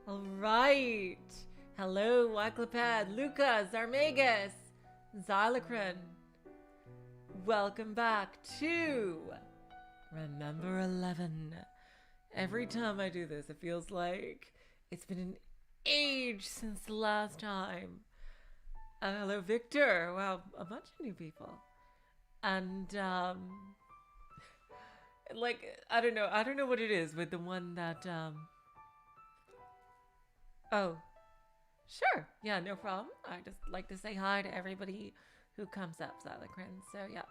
All right. Hello, Waclapad, Lucas, Armegas, Xylacron. Welcome back to Remember 11. Every time I do this, it feels like it's been an age since the last time. Hello, Victor. Wow, a bunch of new people. And, I don't know what it is with the one that, oh, sure. Yeah, no problem. I just like to say hi to everybody who comes up, Xylacrin. So, yeah.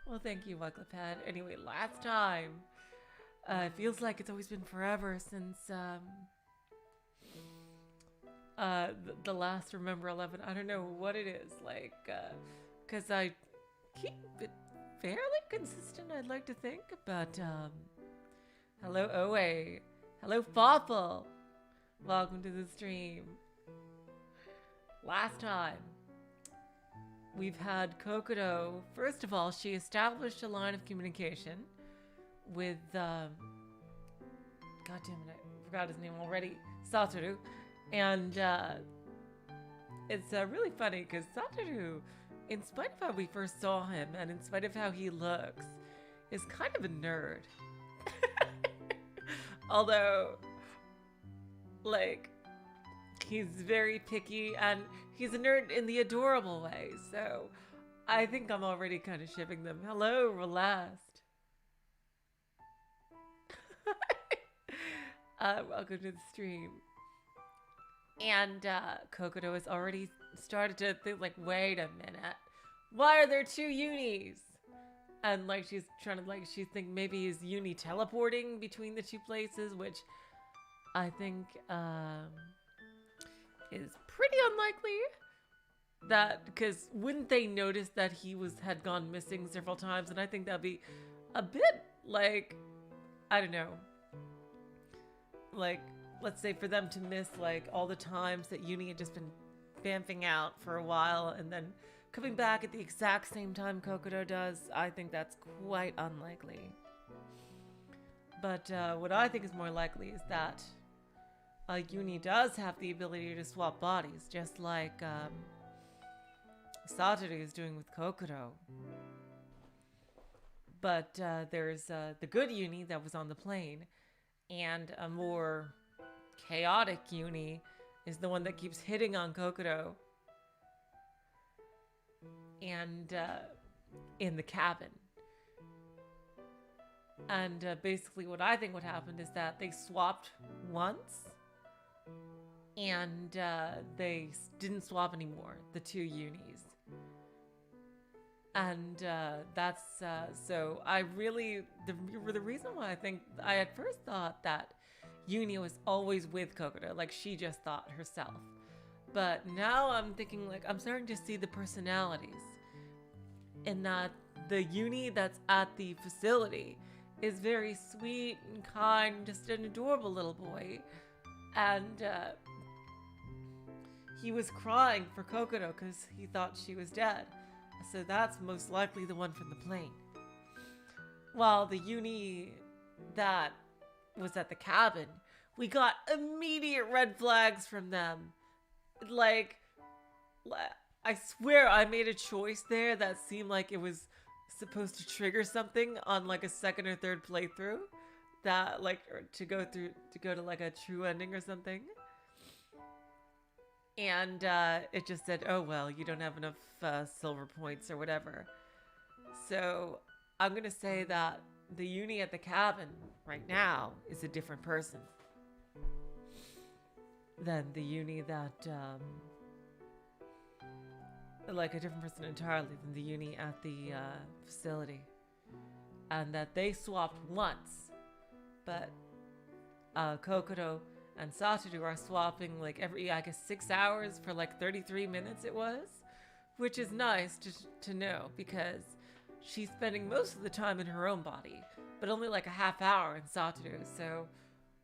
Well, thank you, Waclapad. Anyway, last time. It feels like it's always been forever since the last Remember 11. I don't know what it is. Because I keep it fairly consistent, I'd like to think. But, hello, Oe. Hello, Fawful. Welcome to the stream. Last time, we've had Kokoro. First of all, she established a line of communication with, God damn it, I forgot his name already, Satoru. And it's really funny because Satoru, in spite of how we first saw him and in spite of how he looks, is kind of a nerd. Although, like, he's very picky and he's a nerd in the adorable way. So I think I'm already kind of shipping them. Hello, Relast. Welcome to the stream. And Kokoro has already started to think, like, wait a minute. Why are there two Unis? And, like, she's trying to, like, she think maybe is Uni teleporting between the two places, which I think is pretty unlikely. That, because wouldn't they notice that he had gone missing several times? And I think that'd be a bit, like, I don't know. Like, let's say for them to miss, like, all the times that Uni had just been bamfing out for a while and then coming back at the exact same time Kokoro does, I think that's quite unlikely. But what I think is more likely is that Uni does have the ability to swap bodies, just like Satoru is doing with Kokoro. But there's the good Uni that was on the plane, and a more chaotic Uni is the one that keeps hitting on Kokoro. And in the cabin. And basically what I think what happened is that they swapped once and they didn't swap anymore, the two Unis. And that's so I really the reason why I think I at first thought that Uni was always with Kokoro, like she just thought herself. But now I'm thinking, like, I'm starting to see the personalities. In that the Uni that's at the facility is very sweet and kind, just an adorable little boy. And he was crying for Kokoro because he thought she was dead. So that's most likely the one from the plane. While the Uni that was at the cabin, we got immediate red flags from them. Like, I swear I made a choice there that seemed like it was supposed to trigger something on like a second or third playthrough, that like to go to like a true ending or something. And it just said, oh well, you don't have enough silver points or whatever. So I'm gonna say that the Uni at the cabin right now is a different person than the Uni that like a different person entirely than the Uni at the facility. And that they swapped once, but Kokoro and Satoru are swapping like every, I guess, 6 hours for like 33 minutes it was, which is nice to know because she's spending most of the time in her own body, but only like a half hour in Satoru. So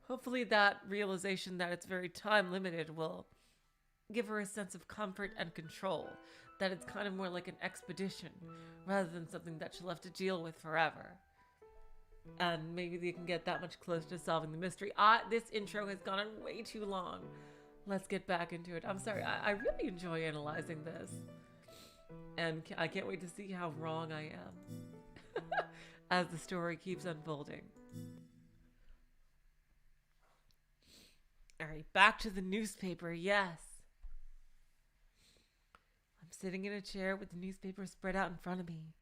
hopefully that realization that it's very time limited will give her a sense of comfort and control, that it's kind of more like an expedition rather than something that she'll have to deal with forever. And maybe they can get that much closer to solving the mystery. This intro has gone on way too long. Let's get back into it. I'm sorry, I really enjoy analyzing this. And I can't wait to see how wrong I am as the story keeps unfolding. All right, back to the newspaper, yes. I'm sitting in a chair with the newspaper spread out in front of me.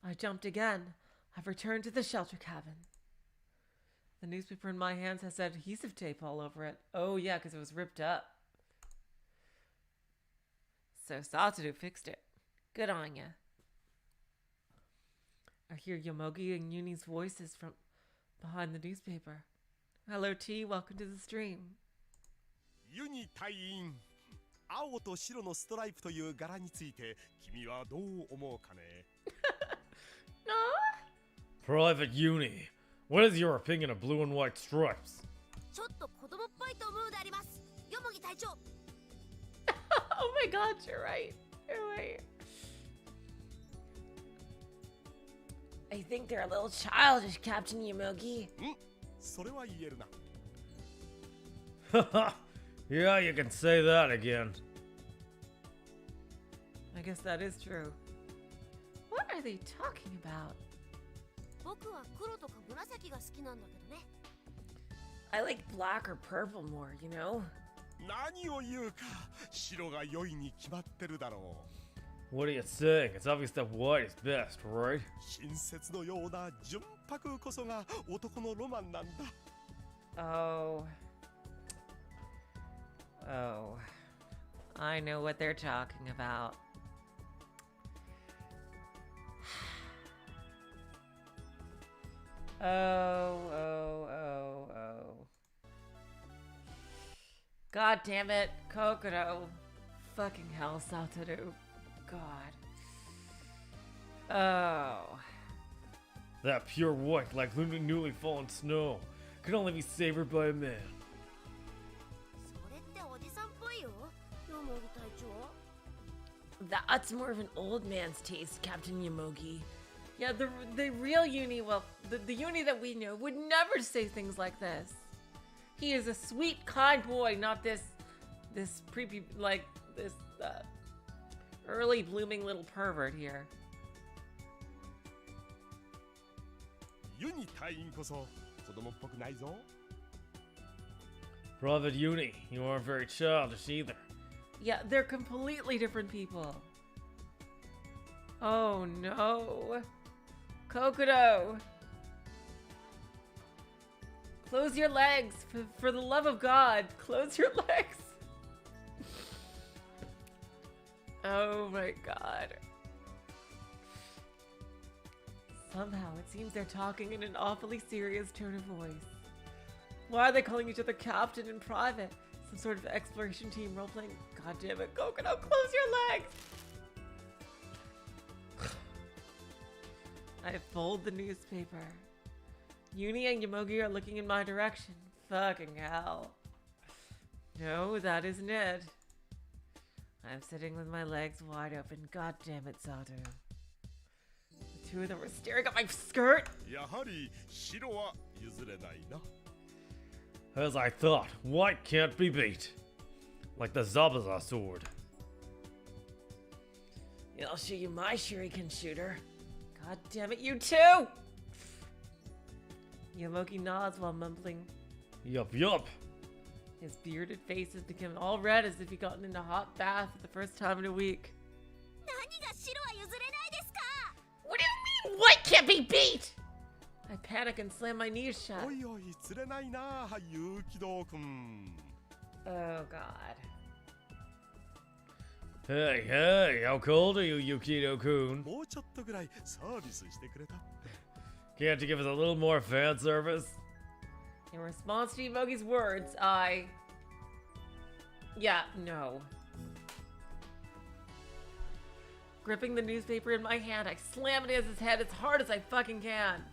I jumped again. I've returned to the shelter cabin. The newspaper in my hands has adhesive tape all over it. Oh yeah, because it was ripped up. So Satoru fixed it. Good on ya. I hear Yomogi and Yuni's voices from behind the newspaper. Hello T, welcome to the stream. Yuni 隊員、青と白のストライプという柄について君はどう思うかね? No? Private Yuni, what is your opinion of blue and white stripes? ちょっと子供っぽいと思うであります。よもぎ隊長。Oh my god, you're right. You're right. I think they're a little childish, Captain Yomogi. それは言えるな。Haha, yeah, you can say that again. I guess that is true. What are they talking about? 僕は黒とか紫が好きなんだけどね。I like black or purple more, you know? 何を言うか、白が良いに決まってるだろう。 What are you saying? It's obvious that white is best, right? 親切のような純白こそが男のロマンなんだ。Oh. Oh. I know what they're talking about. Oh. God damn it, Kokoro. Fucking hell, Satoru. God. Oh. That pure white, like newly fallen snow, can only be savored by a man. それっておじさんっぽいよ。よもぎ隊長。 That's more of an old man's taste, Captain Yomogi. Yeah, the real Yuni, well, the Yuni that we know would never say things like this. He is a sweet, kind boy, not this creepy, like, this early blooming little pervert here. ユニ隊員こそ子供っぽくないぞ。 Private Yuni, you aren't very childish either. Yeah, they're completely different people. Oh no. Kokoro! Close your legs! For the love of God, close your legs! Oh my god. Somehow it seems they're talking in an awfully serious tone of voice. Why are they calling each other captain in private? Some sort of exploration team role-playing? God damn it, Kokoro, close your legs! I fold the newspaper. Yuni and Yomogi are looking in my direction. Fucking hell. No, that isn't it. I'm sitting with my legs wide open. God damn it, Satoru. The two of them were staring at my skirt. やはり白は譲れないな。 As I thought, white can't be beat. Like the Zabuza sword. Yeah, I'll show you my shuriken shooter. God damn it, you too! Yomogi nods while mumbling. Yup. His bearded face has become all red as if he'd gotten in a hot bath for the first time in a week. 何が白は譲れないですか? What do you mean white can't be beat? I panic and slam my knees shut. おいおい釣れないな、ゆうきどうくん。 Oh god. Hey, how cold are you, Yukido-kun? もうちょっとぐらいサービスしてくれた。 Can't you give us a little more fan service? In response to Yomogi's words, Yeah, no. Gripping the newspaper in my hand, I slam it at his head as hard as I fucking can.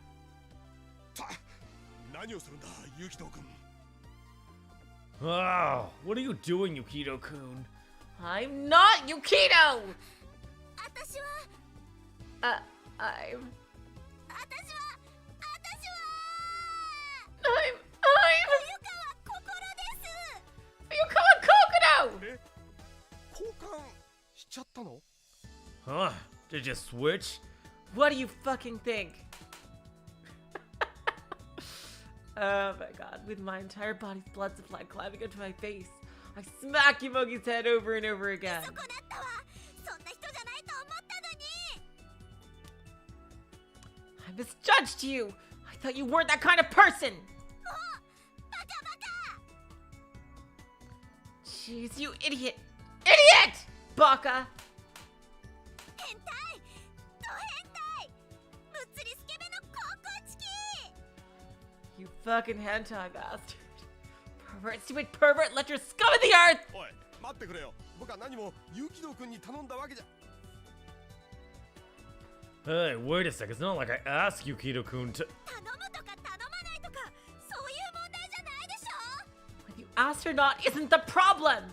何をするんだ、ゆうきどうくん。 Oh, what are you doing, Yukido-kun? I'm not Yukito! 私は I'm 冬 I'm 川心です Fuyukawa Kokoro! え交換しちゃったの？ Huh? Did you switch? What do you fucking think? Oh my god, with my entire body's blood supply climbing into my face, I smack Yomogi's head over and over again. そこだったわそんな人じゃないと思ったのに I misjudged you! I thought you weren't that kind of person! バカバカ Jeez, you idiot! Idiot! Baka! 変態ド変態むっつりスケベの高校チキ You fucking hentai bastard. Pervert, stupid pervert, let your scum of the earth! おい待ってくれよ。僕は何もユキド君に頼んだわけじゃ。 Hey, wait a sec. It's not like I asked Yukido-kun to. 頼むとか頼まないとかそういう問題じゃないでしょ Whether you asked or not isn't the problem!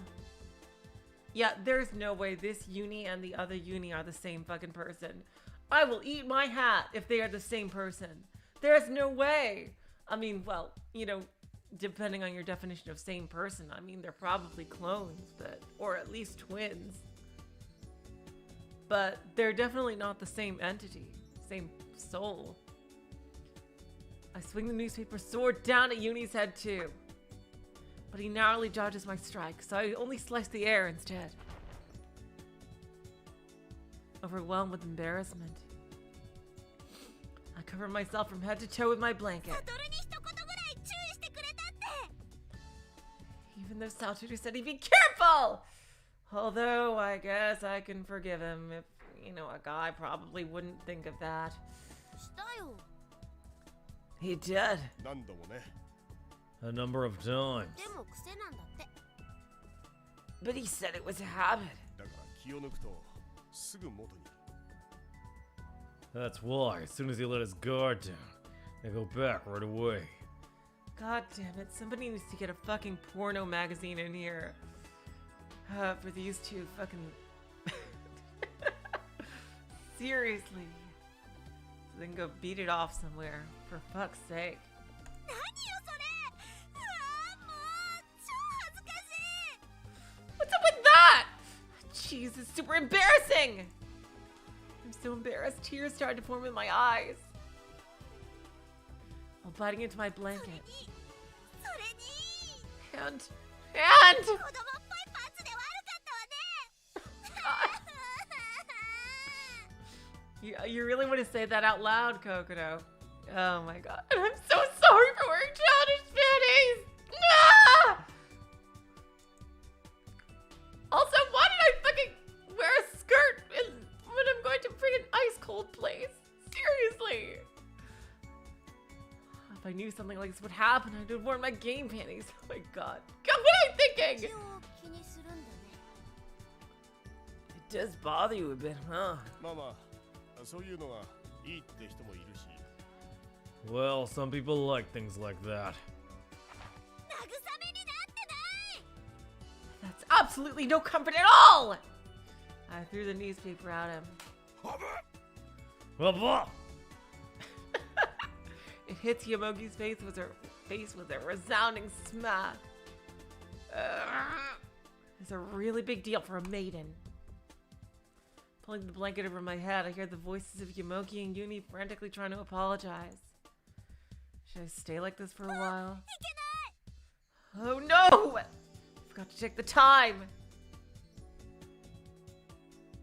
Yeah, there's no way this Yuni and the other Yuni are the same fucking person. I will eat my hat if they are the same person. There's no way! I mean, well, you know, depending on your definition of same person, I mean, they're probably clones, but, or at least twins. But they're definitely not the same entity, same soul. I swing the newspaper sword down at Yuni's head too. But he narrowly dodges my strike, so I only slice the air instead. Overwhelmed with embarrassment, I cover myself from head to toe with my blanket. サトルに一言ぐらい注意してくれたって Even though Satoru said he'd be careful! Although, I guess I can forgive him if, you know, a guy probably wouldn't think of that. したよ He did. 何度もね。 A number of times. でも癖なんだって But he said it was a habit. だから気を抜くとすぐ元に。 That's why, as soon as he let his guard down, they go back right away. God damn it, somebody needs to get a fucking porno magazine in here. For these two fucking... Seriously. So they can go beat it off somewhere, for fuck's sake. 何よそれうわーもう超恥ずかしい What's up with that? Jeez, it's super embarrassing! I'm so embarrassed, tears started to form in my eyes. While biting into my それ blanket. にそれに And... 子供っぽいパンツで悪かったわね You really want to say that out loud, Kokoro? Oh my god. I'm so sorry for wearing childish panties! Ah! Also, why did I fucking wear a skirt when I'm going to freaking ice cold place? Seriously! If I knew something like this would happen, I'd have worn my game panties. Oh my god. God, what am I 一 thinking? 応気にするんだね It does bother you a bit, huh? まあまあそういうのがいいって人もいるし。 Well, some people like things like that. 慰めになってない That's absolutely no comfort at all! I threw the newspaper at him. Blah, blah. It hits Yomogi's face with a resounding smack. It's a really big deal for a maiden. Pulling the blanket over my head, I hear the voices of Yomogi and Yuni frantically trying to apologize. Should I stay like this for a while? Oh no! Forgot to check the time!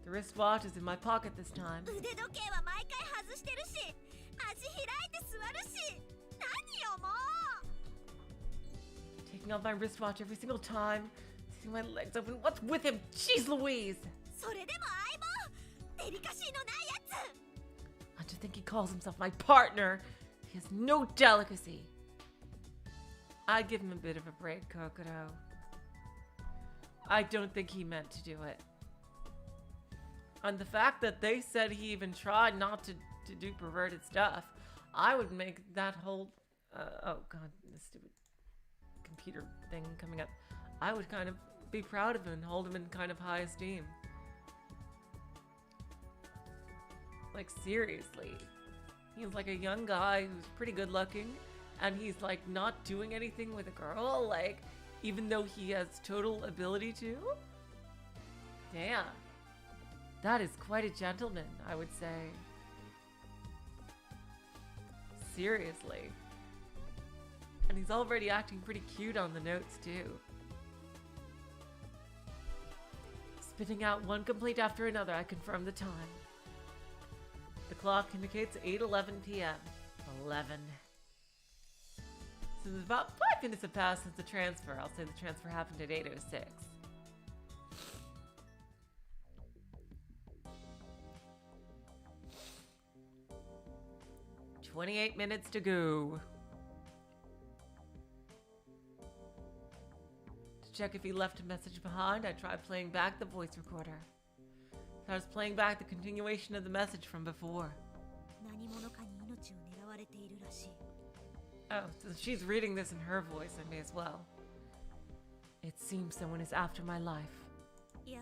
The wristwatch is in my pocket this time. 腕時計は毎回外してるし足開いて座るし何よもう Taking off my wristwatch every single time. Seeing my legs open. What's with him? Jeez Louise! それでも相棒デリカシーのないやつ And to think he calls himself my partner. He has no delicacy. I'd give him a bit of a break, Kokoro. I don't think he meant to do it. And the fact that they said he even tried not to do perverted stuff, I would make that whole... oh god, this stupid computer thing coming up. I would kind of be proud of him and hold him in kind of high esteem. Like, seriously. He's like a young guy who's pretty good looking, and he's like not doing anything with a girl, like, even though he has total ability to? Damn. That is quite a gentleman, I would say. Seriously. And he's already acting pretty cute on the notes, too. Spitting out one complaint after another, I confirm the time. The clock indicates 8:11 p.m. 11. So there's about 5 minutes have passed since the transfer. I'll say the transfer happened at 8:06. "28 minutes to go." To check if he left a message behind, I tried playing back the voice recorder. I was playing back the continuation of the message from before. 何者かに命を狙われているらしい。 Oh, so she's reading this in her voice, I may as well. "It seems someone is after my life." いや、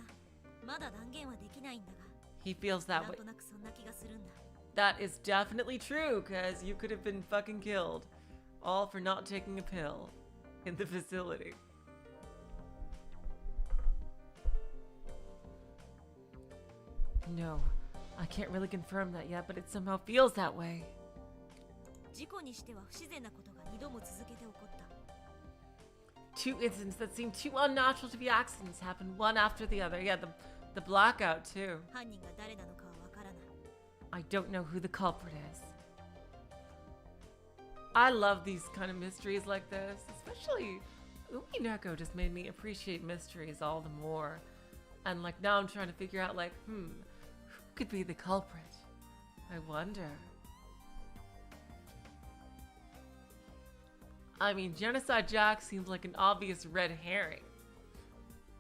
まだ断言はできないんだが、 He feels that なん way. となくそんな気がするんだ。 That is definitely true, because you could have been fucking killed. All for not taking a pill in the facility. No, I can't really confirm that yet, but it somehow feels that way. 事故にしては不自然なことが2度も続けて起こった。 Two incidents that seem too unnatural to be accidents happened one after the other. Yeah, the blackout too. 犯人が誰なのかはわからない。 I don't know who the culprit is. I love these kind of mysteries like this, especially Umineko just made me appreciate mysteries all the more. And like now I'm trying to figure out like, who could be the culprit? I wonder. I mean, Genocide Jack seems like an obvious red herring.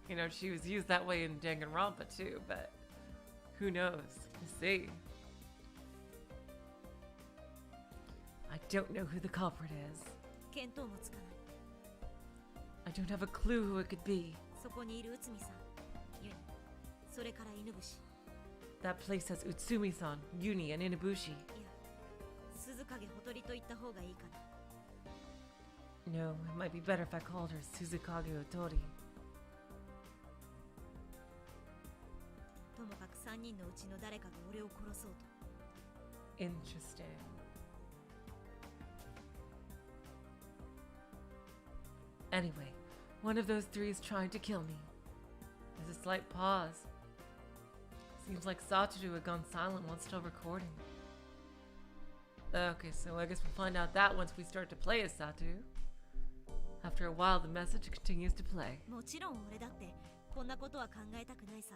You know, she was used that way in Danganronpa too, but who knows? We'll see. I don't know who the culprit is. 見当もつかない。 I don't have a clue who it could be. そこにいる内海さん、ユニ、それから犬伏。 That place has Utsumi-san, Yuni, and Inabushi. いや、鈴影ほとりと言った方がいいかな。 No, it might be better if I called her Suzukage Otori. ともかく3人のうちの誰かが俺を殺そうと。 Interesting. Anyway, one of those three is trying to kill me. There's a slight pause. Seems like Satoru had gone silent while still recording. Okay, so I guess we'll find out that once we start to play as Satoru. After a while, the message continues to play. もちろん俺だってこんなことは考えたくないさ。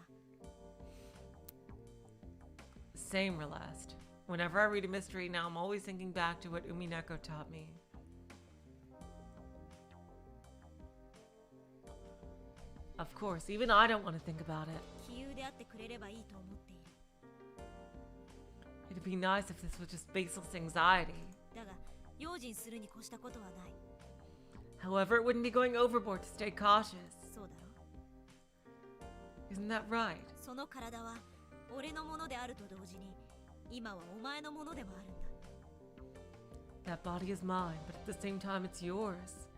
Same, Relast. Whenever I read a mystery now, I'm always thinking back to what Umineko taught me. Of course, even I don't want to think about it. 杞憂であってくれればいいと思っている。 It'd be nice if this was just baseless anxiety. だが、用心するに越したことはない。 However, it wouldn't be going overboard to stay cautious. そうだろ。 Isn't that right? その体は俺のものであると同時に、今はお前のものでもあるんだ。 That body is mine, but at the same time, it's yours.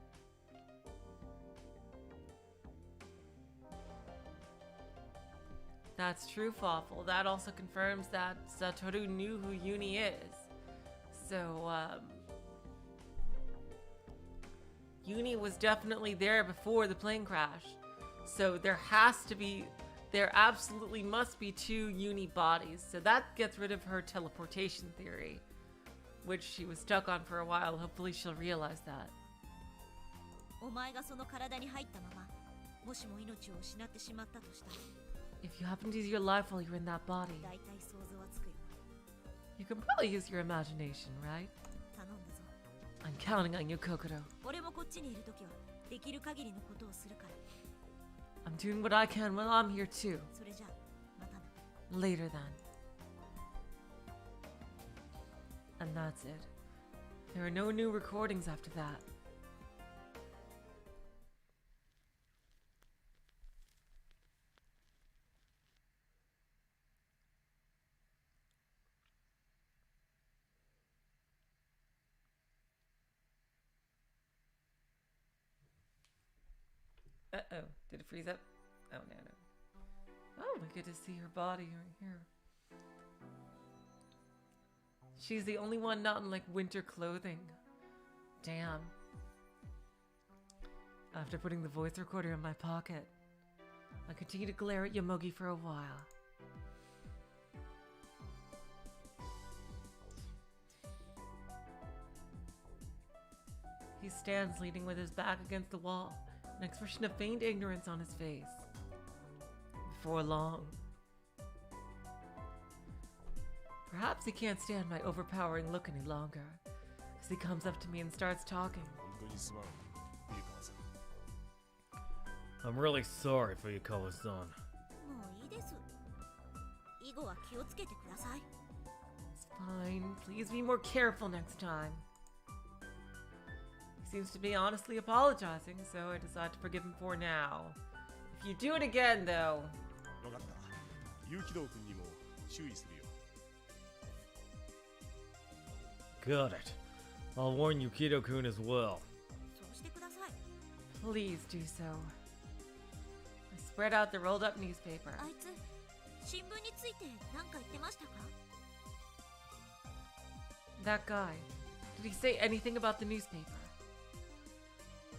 That's true, Fawful. That also confirms that Satoru knew who Yuni is. So, Yuni was definitely there before the plane crash. So there absolutely must be two Yuni bodies. So that gets rid of her teleportation theory, which she was stuck on for a while. Hopefully she'll realize that. お前がその体に入ったまま、もしも命を失ってしまったとしたら、 If you happen to use your life while you're in that body, 大体想像はつくよ。 you can probably use your imagination, right? 頼んだぞ。 I'm counting on you, Kokoro. 俺もこっちにいるときは、できる限りのことをするから。 I'm doing what I can while I'm here too. それじゃあ、またな。 Later then. And that's it. There are no new recordings after that. Uh-oh. Did it freeze up? Oh, no, no. Oh, we get to see her body right here. She's the only one not in, like, winter clothing. Damn. After putting the voice recorder in my pocket, I continue to glare at Yomogi for a while. He stands leaning with his back against the wall, an expression of feigned ignorance on his face. Before long. Perhaps he can't stand my overpowering look any longer, as he comes up to me and starts talking. 本当にすまん、冬川さん。 I'm really sorry for Yukawa-san. もういいです。以後は気をつけてください。 It's fine. Please be more careful next time. He seems to be honestly apologizing, so I decide to forgive him for now. If you do it again, though... 分かった。結城道君にも注意するよ。 Got it. I'll warn Yukido-kun as well. そうしてください。 Please do so. I spread out the rolled up newspaper. あいつ、新聞について何か言ってましたか？ That guy. Did he say anything about the newspaper?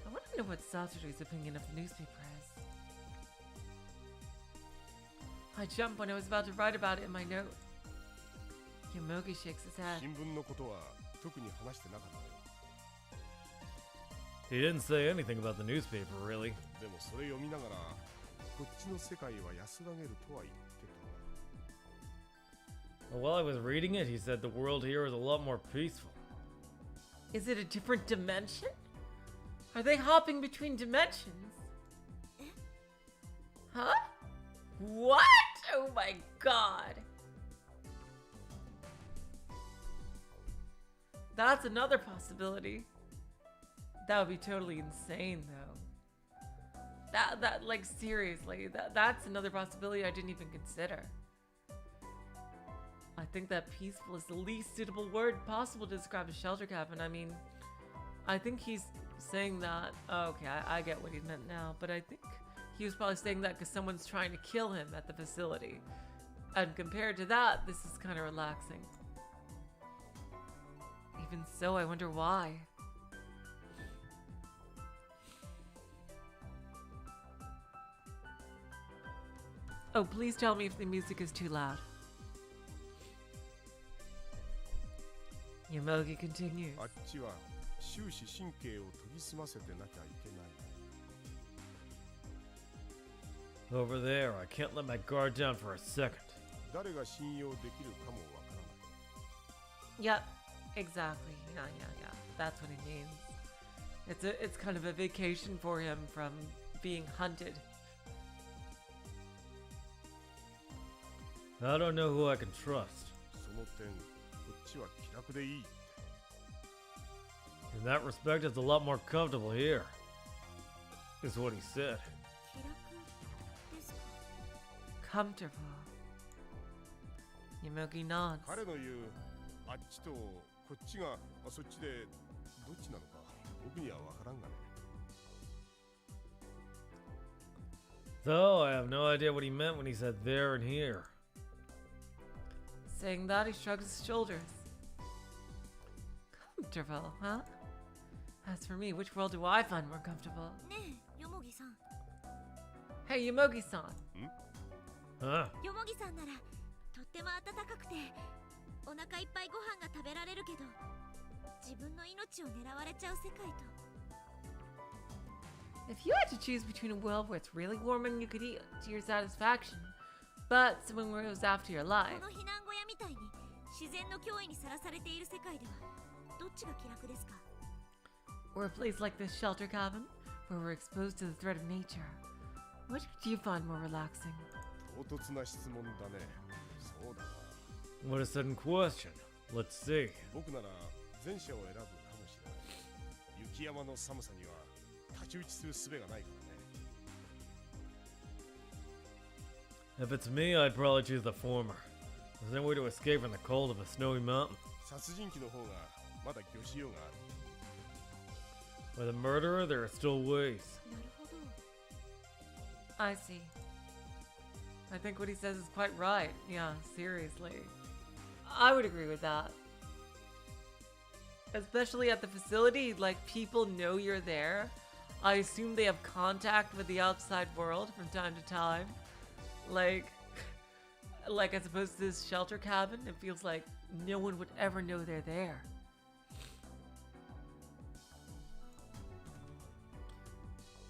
I want to know what Satoru's opinion of the newspaper is. I jumped when I was about to write about it in my note. Yomogi shakes his head. 新聞のことは特に話してなかったよ。 He didn't say anything about the newspaper, really. でもそれ読みながら、こっちの世界は安らげるとは言ってた。 While I was reading it, he said the world here is a lot more peaceful. Is it a different dimension? Are they hopping between dimensions? Huh? What? Oh my god. That's another possibility. That would be totally insane, though. That like seriously, that's another possibility I didn't even consider. I think that peaceful is the least suitable word possible to describe a shelter cabin. I mean, I think he's saying that. Oh, okay, I get what he meant now, but I think he was probably saying that because someone's trying to kill him at the facility. And compared to that, this is kind of relaxing. Even so, I wonder why. Oh, please tell me if the music is too loud. Yomogi continues. あっちは終始神経を研ぎ澄ませてなきゃいけない。 Over there, I can't let my guard down for a second. 誰が信用できるかもわからない。 Yep, exactly. Yeah. That's what he means. It's kind of a vacation for him from being hunted. I don't know who I can trust. その点、こっちは気楽でいいって。 In that respect, it's a lot more comfortable here. Is what he said. 気楽ですか？ Comfortable. Yomogi nods. 彼の言うあっちとこっちがそっちでどっちなのか僕にはわからんがね。 Though I have no idea what he meant when he said there and here. Saying that, he shrugs his shoulders. Comfortable, huh? As for me, which world do I find more comfortable? ねえ、よもぎさん。 Hey, Yomogi-san. Huh? よもぎさんならとっても暖かくてお腹いっぱいご飯が食べられるけど自分の命を狙われちゃう世界と If you had to choose between a world where it's really warm and you could eat to your satisfaction, but someone where it was after your こ life, の避難小屋みたいに自然の脅威にさらされている世界ではどっちが気楽ですか？ or a place like this shelter cabin, where we're exposed to the threat of nature, which do you find more relaxing? 唐突な質問だね。そうだな。 What a sudden question. Let's see. 僕なら前者を選ぶかもしれない。雪山の寒さには太刀打ちする術がないからね。 If it's me, I'd probably choose the former. There's no way to escape from the cold of a snowy mountain. 殺人鬼の方がまだ魚しようがある。 With a murderer, there are still ways. なるほど。I see. I think what he says is quite right. Yeah, seriously. I would agree with that. Especially at the facility, like, people know you're there. I assume they have contact with the outside world from time to time. Like as opposed to this shelter cabin, it feels like no one would ever know they're there.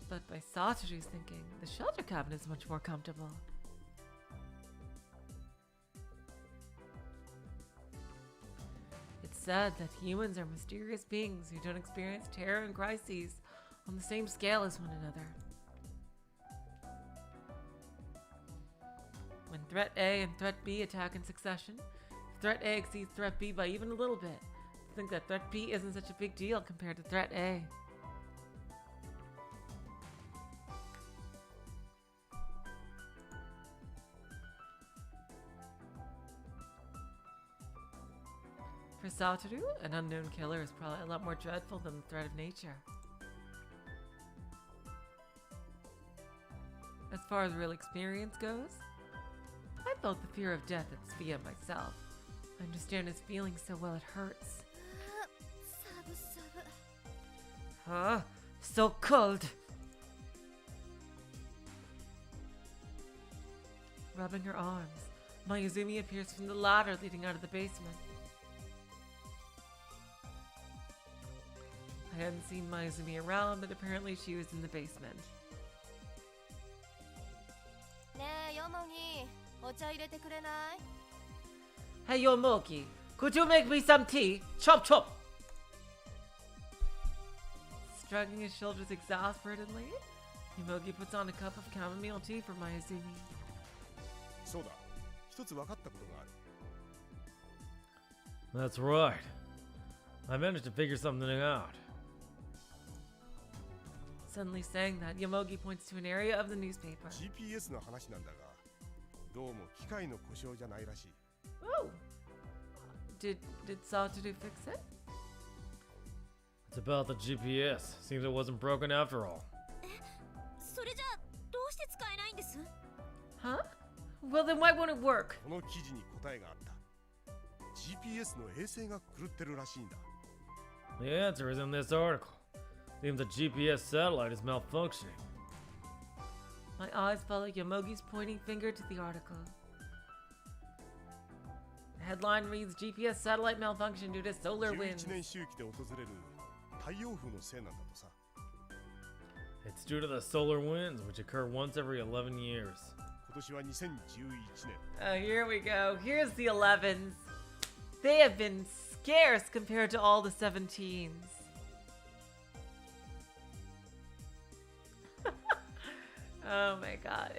But by Satoru's thinking, the shelter cabin is much more comfortable. It's said that humans are mysterious beings who don't experience terror and crises on the same scale as one another. When Threat A and Threat B attack in succession, if Threat A exceeds Threat B by even a little bit, I think that Threat B isn't such a big deal compared to Threat A. For Satoru, an unknown killer is probably a lot more dreadful than the threat of nature. As far as real experience goes, I felt the fear of death at Svea myself. I understand his feelings so well it hurts. Huh? So cold! Rubbing her arms, Mayuzumi appears from the ladder leading out of the basement. I hadn't seen Mayuzumi around, but apparently she was in the basement. Hey Yomogi, could you make me some tea? Chop chop! Shrugging his shoulders exasperatedly, Yomogi puts on a cup of chamomile tea for Mayuzumi. そうだ。一つ分かったことがある。 That's right. I managed to figure something out. Suddenly saying that, Yomogi points to an area of the newspaper. GPS の話なんだが、どうも機械の故障じゃないらしい。 Oh! Did Satoru fix it? It's about the GPS. Seems it wasn't broken after all. それじゃどうして使えないんです？ Huh? Well, then why won't it work? この記事に答えがあった。GPS の衛星が狂ってるらしいんだ。 The answer is in this article. Seems the GPS satellite is malfunctioning. My eyes follow Yomogi's pointing finger to the article. The headline reads, GPS satellite malfunction due to solar winds. 11年周期で訪れる太陽風のせいなんだとさ。 It's due to the solar winds, which occur once every 11 years. 今年は2011年。 Oh, here we go. Here's the 11s. They have been scarce compared to all the 17s. Oh my god.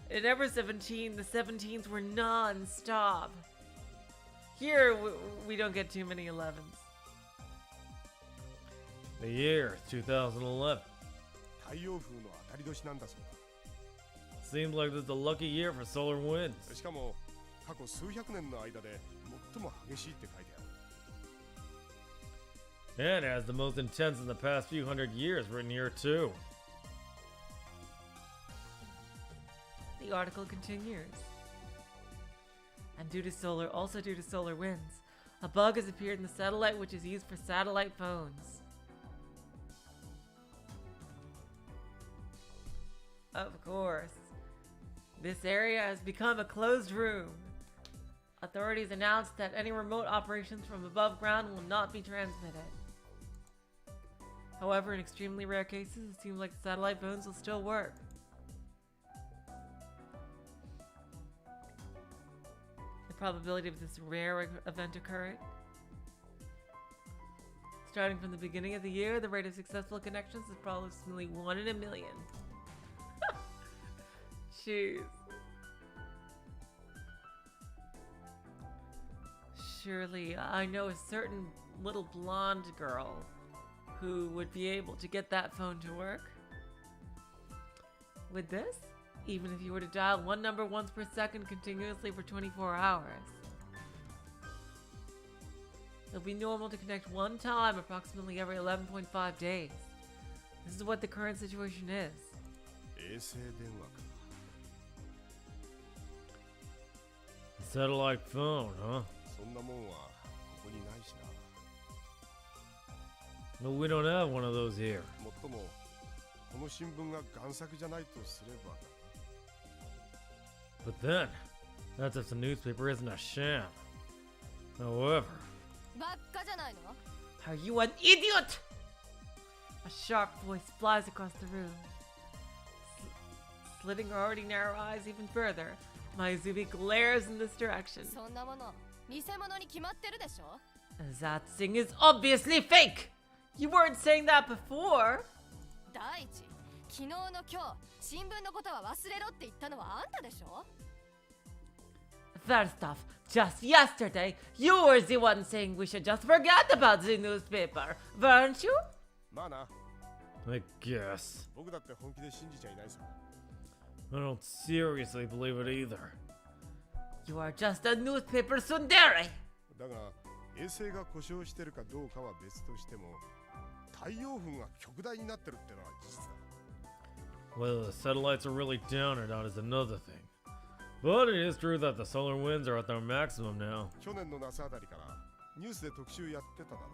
In ever 17, the 17s were non-stop. Here, we don't get too many 11s. The year is 2011. 太陽風の当たり年なんだそうだ。 Seems like it's a lucky year for solar winds. しかも過去数百年の間で最も激しいって書いてある。 And has the most intense in the past few hundred years written here too. The article continues. And also due to solar winds, a bug has appeared in the satellite which is used for satellite phones. Of course. This area has become a closed room. Authorities announced that any remote operations from above ground will not be transmitted. However, in extremely rare cases, it seems like satellite phones will still work. The probability of this rare event occurring? Starting from the beginning of the year, the rate of successful connections is approximately 1 in a million. Jeez. Surely, I know a certain little blonde girl who would be able to get that phone to work. With this, even if you were to dial one number once per second continuously for 24 hours. It'll be normal to connect one time approximately every 11.5 days. This is what the current situation is. 衛星電話か。 Satellite phone, huh? そんなもんはここにないしな。 No, we don't have one of those here. もっともこの新聞が贋作じゃないとすれば。 But then, that's if the newspaper isn't a sham. However, ばっかじゃないの？ Are you an idiot? A sharp voice flies across the room. Slitting her already narrow eyes even further, Mayuzumi glares in this direction. そんなもの偽物に決まってるでしょ。 That thing is obviously fake! You weren't saying that before! 第一、昨日の今日、新聞のことは忘れろって言ったのはあんたでしょ。 First off, just yesterday, you were the one saying we should just forget about the newspaper, weren't you? まあな、 I guess. 僕だって本気で信じちゃいないさ。 I don't seriously believe it either. You are just a newspaper tsundere! だが衛星が故障してるかどうかは別としても、太陽風が極大になってるってのは事実だ。 Whether the satellites are really down or not is another thing. But it is true that the solar winds are at their maximum now. 去年の夏あたりからニュースで特集やってただろ。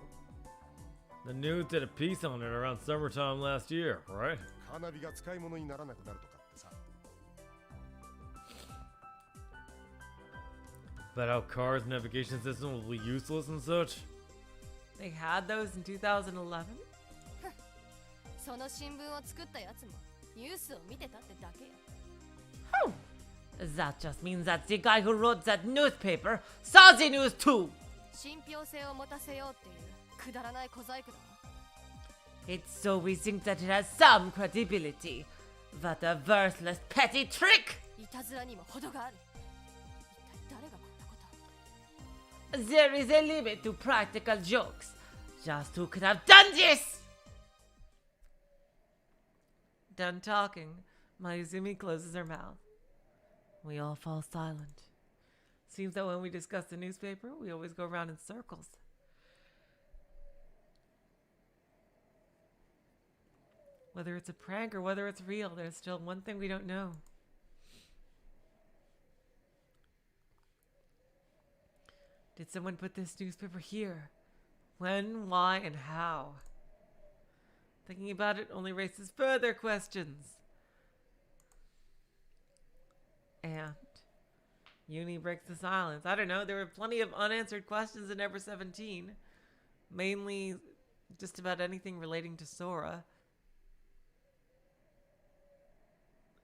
The news did a piece on it around summertime last year, right? カーナビが使い物にならなくなるとかってさ。 About how cars' navigation system will be useless and such. They had those in 2011? その新聞を作ったやつもニュースを見てたってだけや。 Oh! That just means that the guy who wrote that newspaper saw the news too! 信憑性を持たせようっていうくだらない小細工だわ。 It's so we think that it has some credibility. What a worthless petty trick! いたずらにも程がある。一体誰がこんなことを。 There is a limit to practical jokes. Just who could have done this? Done talking, Mayuzumi closes her mouth. We all fall silent. Seems that when we discuss the newspaper, we always go around in circles. Whether it's a prank or whether it's real, there's still one thing we don't know. Did someone put this newspaper here? When, why, and how? Thinking about it only raises further questions. And Yuni breaks the silence. I don't know, there were plenty of unanswered questions in Ever 17. Mainly just about anything relating to Sora.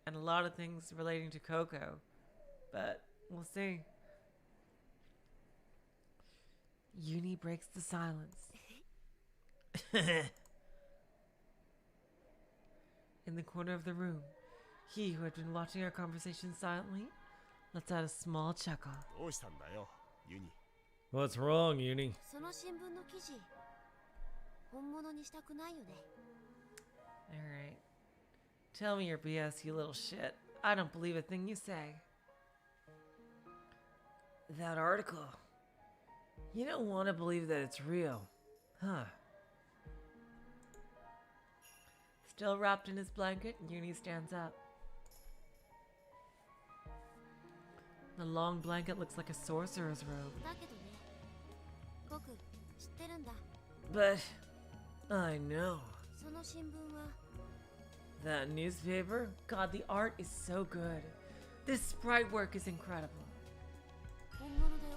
And a lot of things relating to Coco. But we'll see. Yuni breaks the silence. In the corner of the room, he who had been watching our conversation silently lets out a small chuckle. どうしたんだよ、ユニ。 What's wrong, Uni? その新聞の記事本物にしたくないよね。 Alright. Tell me your BS, you little shit. I don't believe a thing you say. That article. You don't want to believe that it's real, huh? Still wrapped in his blanket, Yuni stands up. The long blanket looks like a sorcerer's robe. だけどね、僕知ってるんだ。 But I know. その新聞は That newspaper? God, the art is so good. This sprite work is incredible. 本物だよ。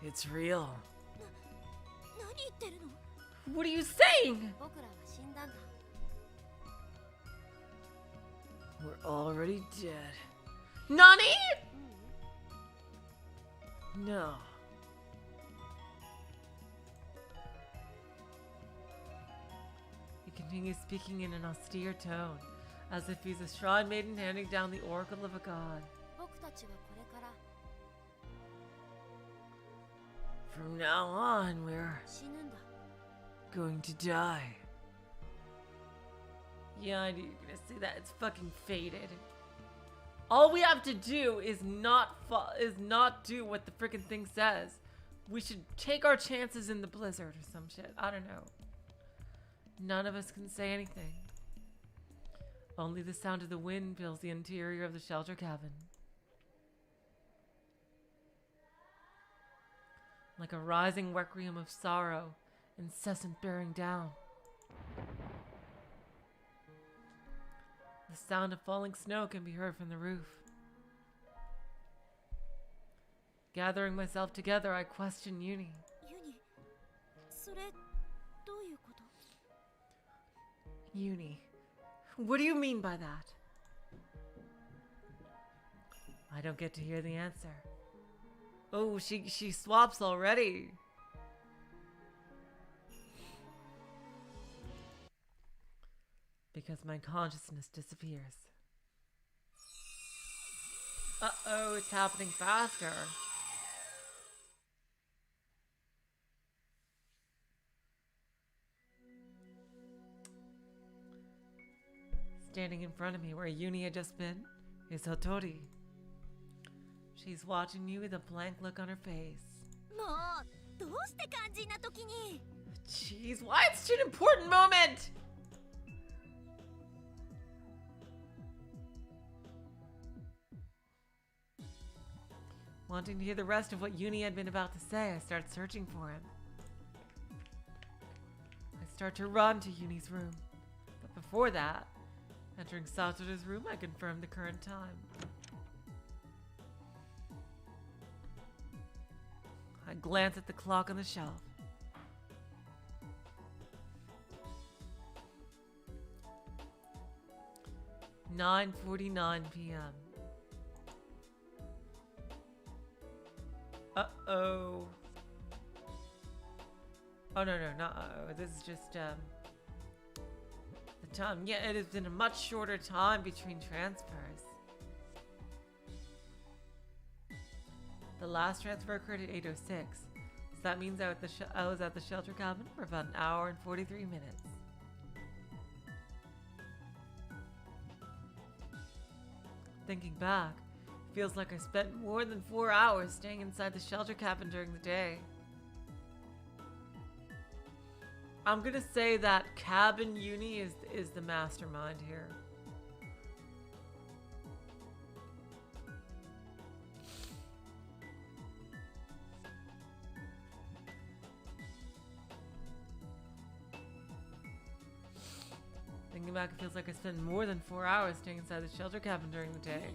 It's real. 何言ってるの？ What are you saying? 僕らは死んだんだ。 We're already dead. Nani? No. He continues speaking in an austere tone, as if he's a shrine maiden handing down the oracle of a god. 僕たちはこれから From now on, we're 死ぬんだ。 going to die. Yeah, I knew you were gonna say that. It's fucking fated. All we have to do is not do what the freaking thing says. We should take our chances in the blizzard or some shit. I don't know. None of us can say anything. Only the sound of the wind fills the interior of the shelter cabin. Like a rising requiem of sorrow, incessant bearing down. The sound of falling snow can be heard from the roof. Gathering myself together, I question Yuni. ユニ、それどういうこと？ Yuni, what do you mean by that? I don't get to hear the answer. Oh, she swaps already. Because my consciousness disappears. Uh-oh, it's happening faster. Standing in front of me where Yuni had just been is Hotori. She's watching me with a blank look on her face. もうどうして肝心な時に？ Jeez, why it's such an important moment? Wanting to hear the rest of what Yuni had been about to say, I start searching for him. I start to run to Yuni's room. But before that, entering Satoru's room, I confirm the current time. I glance at the clock on the shelf. "9:49 p.m. Uh-oh. Oh, no, not uh-oh. This is just, the time. Yeah, it has been a much shorter time between transfers. The last transfer occurred at 8:06. So that means I was at the shelter cabin for about an hour and 43 minutes. Thinking back, it feels like I spent more than 4 hours staying inside the shelter cabin during the day. I'm gonna say that Cabin Yuni is the mastermind here. Thinking back, it feels like I spent more than 4 hours staying inside the shelter cabin during the day.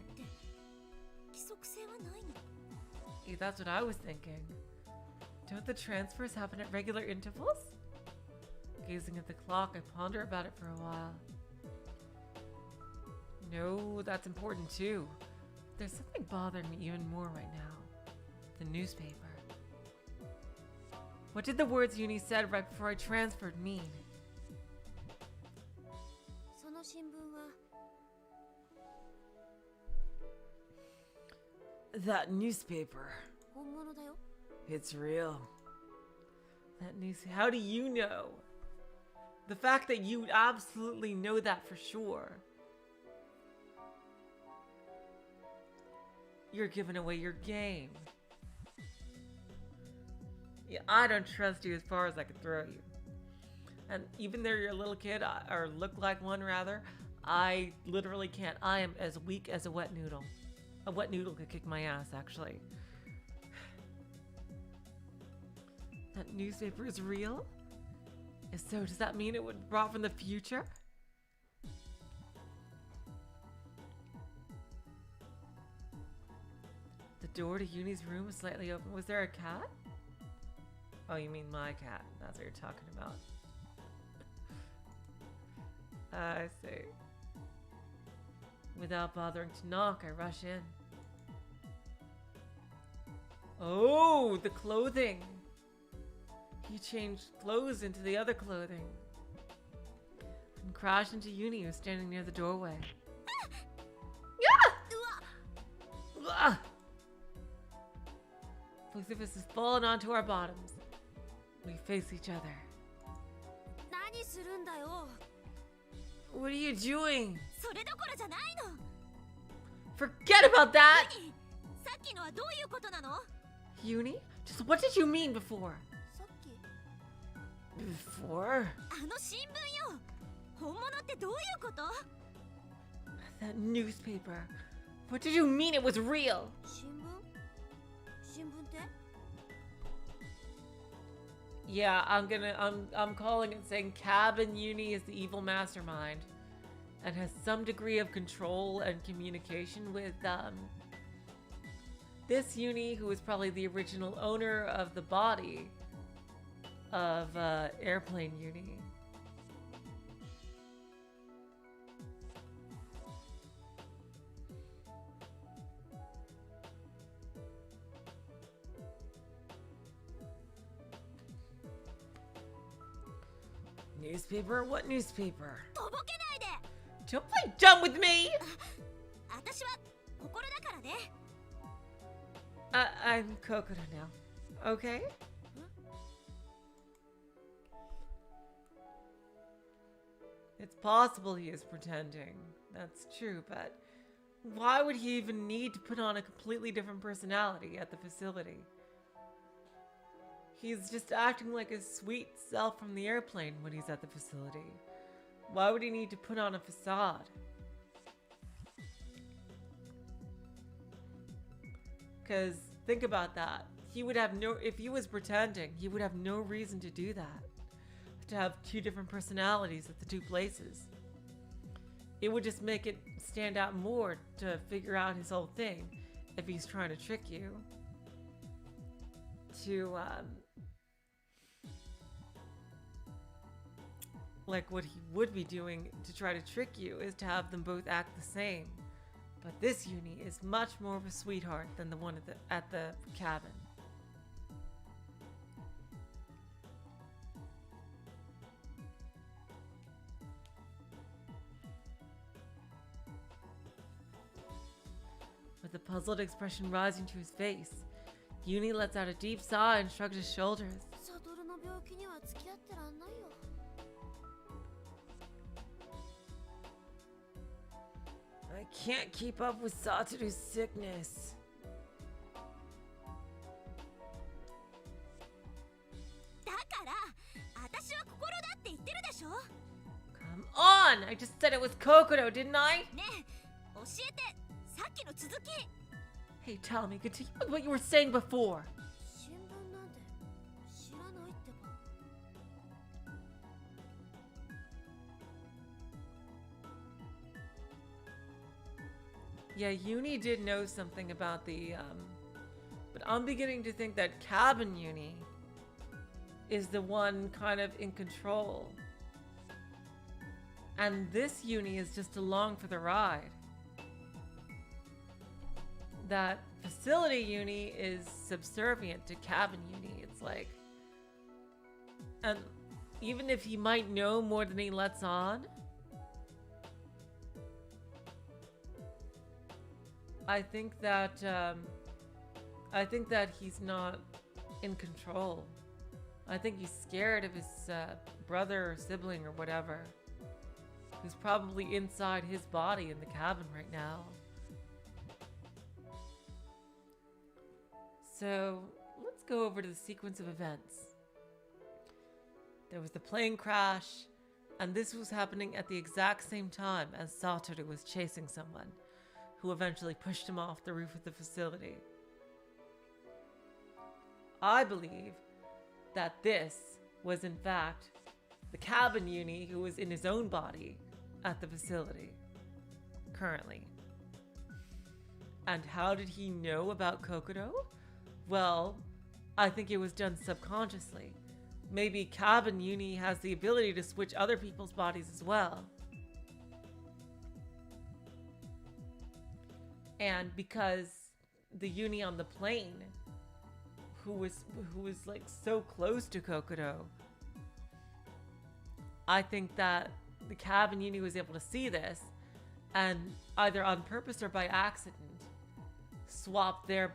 規則性はないの？ Yeah, that's what I was thinking. Don't the transfers happen at regular intervals? Gazing at the clock, I ponder about it for a while. No, that's important too. There's something bothering me even more right now. The newspaper. What did the words Yuni said right before I transferred mean? その新聞は That newspaper. 本物だよ。 It's real. That news. How do you know? The fact that you absolutely know that for sure. You're giving away your game. Yeah, I don't trust you as far as I can throw you. And even though you're a little kid, or look like one rather, I literally can't. I am as weak as a wet noodle. A wet noodle could kick my ass, actually. That newspaper is real? If so, does that mean it was brought from the future? The door to Yuni's room is slightly open. Was there a cat? Oh, you mean my cat. That's what you're talking about. I see. Without bothering to knock, I rush in. Oh, the clothing! He changed clothes into the other clothing. And crashed into Yuni, who's standing near the doorway. Ah! Both of us has fallen onto our bottoms. We face each other. 何するんだよ。 What are you doing? それどころじゃないの。 Forget about that! 何？さっきのはどういうことなの？ Yuni? Just what did you mean before? さっき。 Before? あの新聞よ。本物ってどういうこと？ That newspaper. What did you mean it was real? 新聞新聞って Yeah, I'm calling it saying Cabin Yuni is the evil mastermind and has some degree of control and communication with this Yuni, who is probably the original owner of the body of Airplane Yuni. Newspaper? What newspaper? とぼけないで Don't play dumb with me! 私は心だからね I'm Kokoro now. Okay? It's possible he is pretending. That's true, but why would he even need to put on a completely different personality at the facility? He's just acting like his sweet self from the airplane when he's at the facility. Why would he need to put on a facade? Because think about that. He would have no, if he was pretending, he would have no reason to do that. To have two different personalities at the two places. It would just make it stand out more to figure out his whole thing if he's trying to trick you. To, like what he would be doing to try to trick you is to have them both act the same. But this Yuni is much more of a sweetheart than the one at the cabin. With a puzzled expression rising to his face, Yuni lets out a deep sigh and shrugs his shoulders. サトルの病気には付き合ってらんないよ I can't keep up with Satoru's sickness. だから私は心だって言ってるでしょ Come on! I just said it was Kokoro, didn't I? ねえ教えてさっきの続き Hey, tell me, continue with what you were saying before. 新聞なんて知らないってば Yeah, Yuni did know something about the, but I'm beginning to think that Cabin Yuni is the one kind of in control. And this Yuni is just along for the ride. That facility Yuni is subservient to Cabin Yuni. It's like, and even if he might know more than he lets on, I think that he's not in control. I think he's scared of his brother or sibling or whatever, who's probably inside his body in the cabin right now. So let's go over to the sequence of events. There was the plane crash, and this was happening at the exact same time as Satoru was chasing someone, who eventually pushed him off the roof of the facility. I believe that this was in fact the cabin Yuni who was in his own body at the facility currently. And how did he know about Kokoro? Well, I think it was done subconsciously. Maybe cabin Yuni has the ability to switch other people's bodies as well. And because the Yuni on the plane, who was like so close to Kokoro, I think that the cabin Yuni was able to see this, and either on purpose or by accident, swap the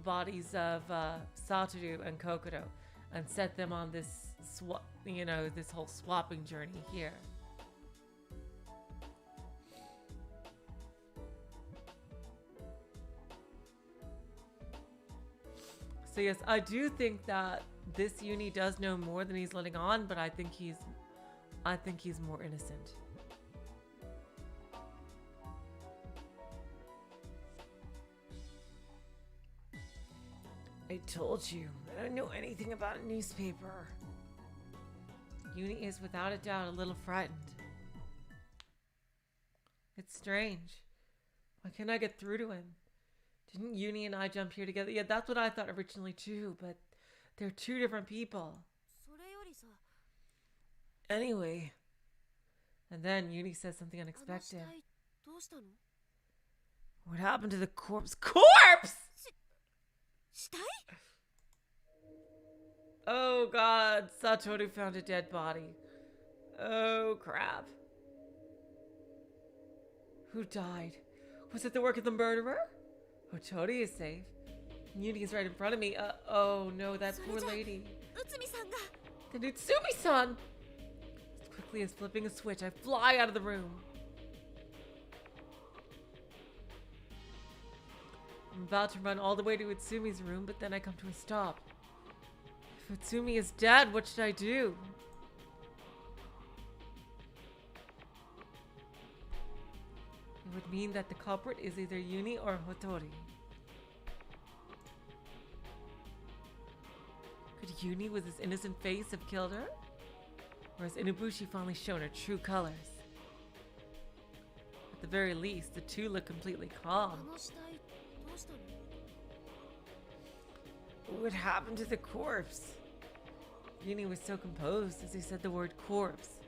bodies of Satoru and Kokoro, and set them on this this whole swapping journey here. So yes, I do think that this Yuni does know more than he's letting on, but I think he's more innocent. I told you, I don't know anything about a newspaper. Yuni is without a doubt a little frightened. It's strange. Why can't I get through to him? Didn't Yuni and I jump here together? Yeah, that's what I thought originally too, but they're two different people. それよりさ、 Anyway. And then Yuni says something あの死 unexpected. 体どうしたの？ What happened to the corpse? Corpse! 死体？ Oh god, Satoru found a dead body. Oh crap. Who died? Was it the work of the murderer? Hotori is safe. Yuni is right in front of me. Oh no, that poor lady. 内海さんが。 Then Utsumi-san! As quickly as flipping a switch, I fly out of the room. I'm about to run all the way to Utsumi's room, but then I come to a stop. If Utsumi is dead, what should I do? It would mean that the culprit is either Yuni or Hotori. Could Yuni with his innocent face have killed her? Or has Inubushi finally shown her true colors? At the very least, the two look completely あ calm. の死体どうしたの？ What happened to the corpse? Yuni was so composed as he said the word corpse.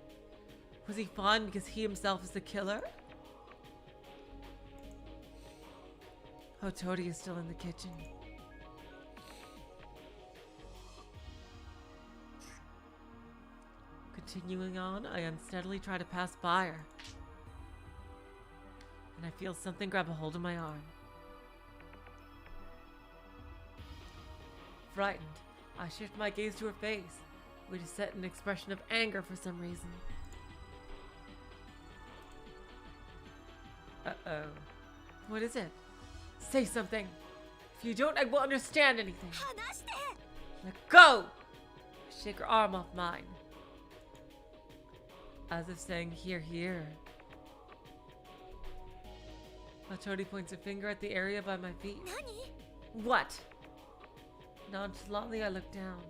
Was he fine because he himself is the killer? Hotori is still in the kitchen. Continuing on, I unsteadily try to pass by her. And I feel something grab a hold of my arm. Frightened, I shift my gaze to her face, which is set in an expression of anger for some reason. Uh-oh. What is it? Say something. If you don't, I won't understand anything. 離して。 Let go! I shake her arm off mine. As if saying, here, here. Hotori points a finger at the area by my feet. 何？ What? Nonchalantly, I look down.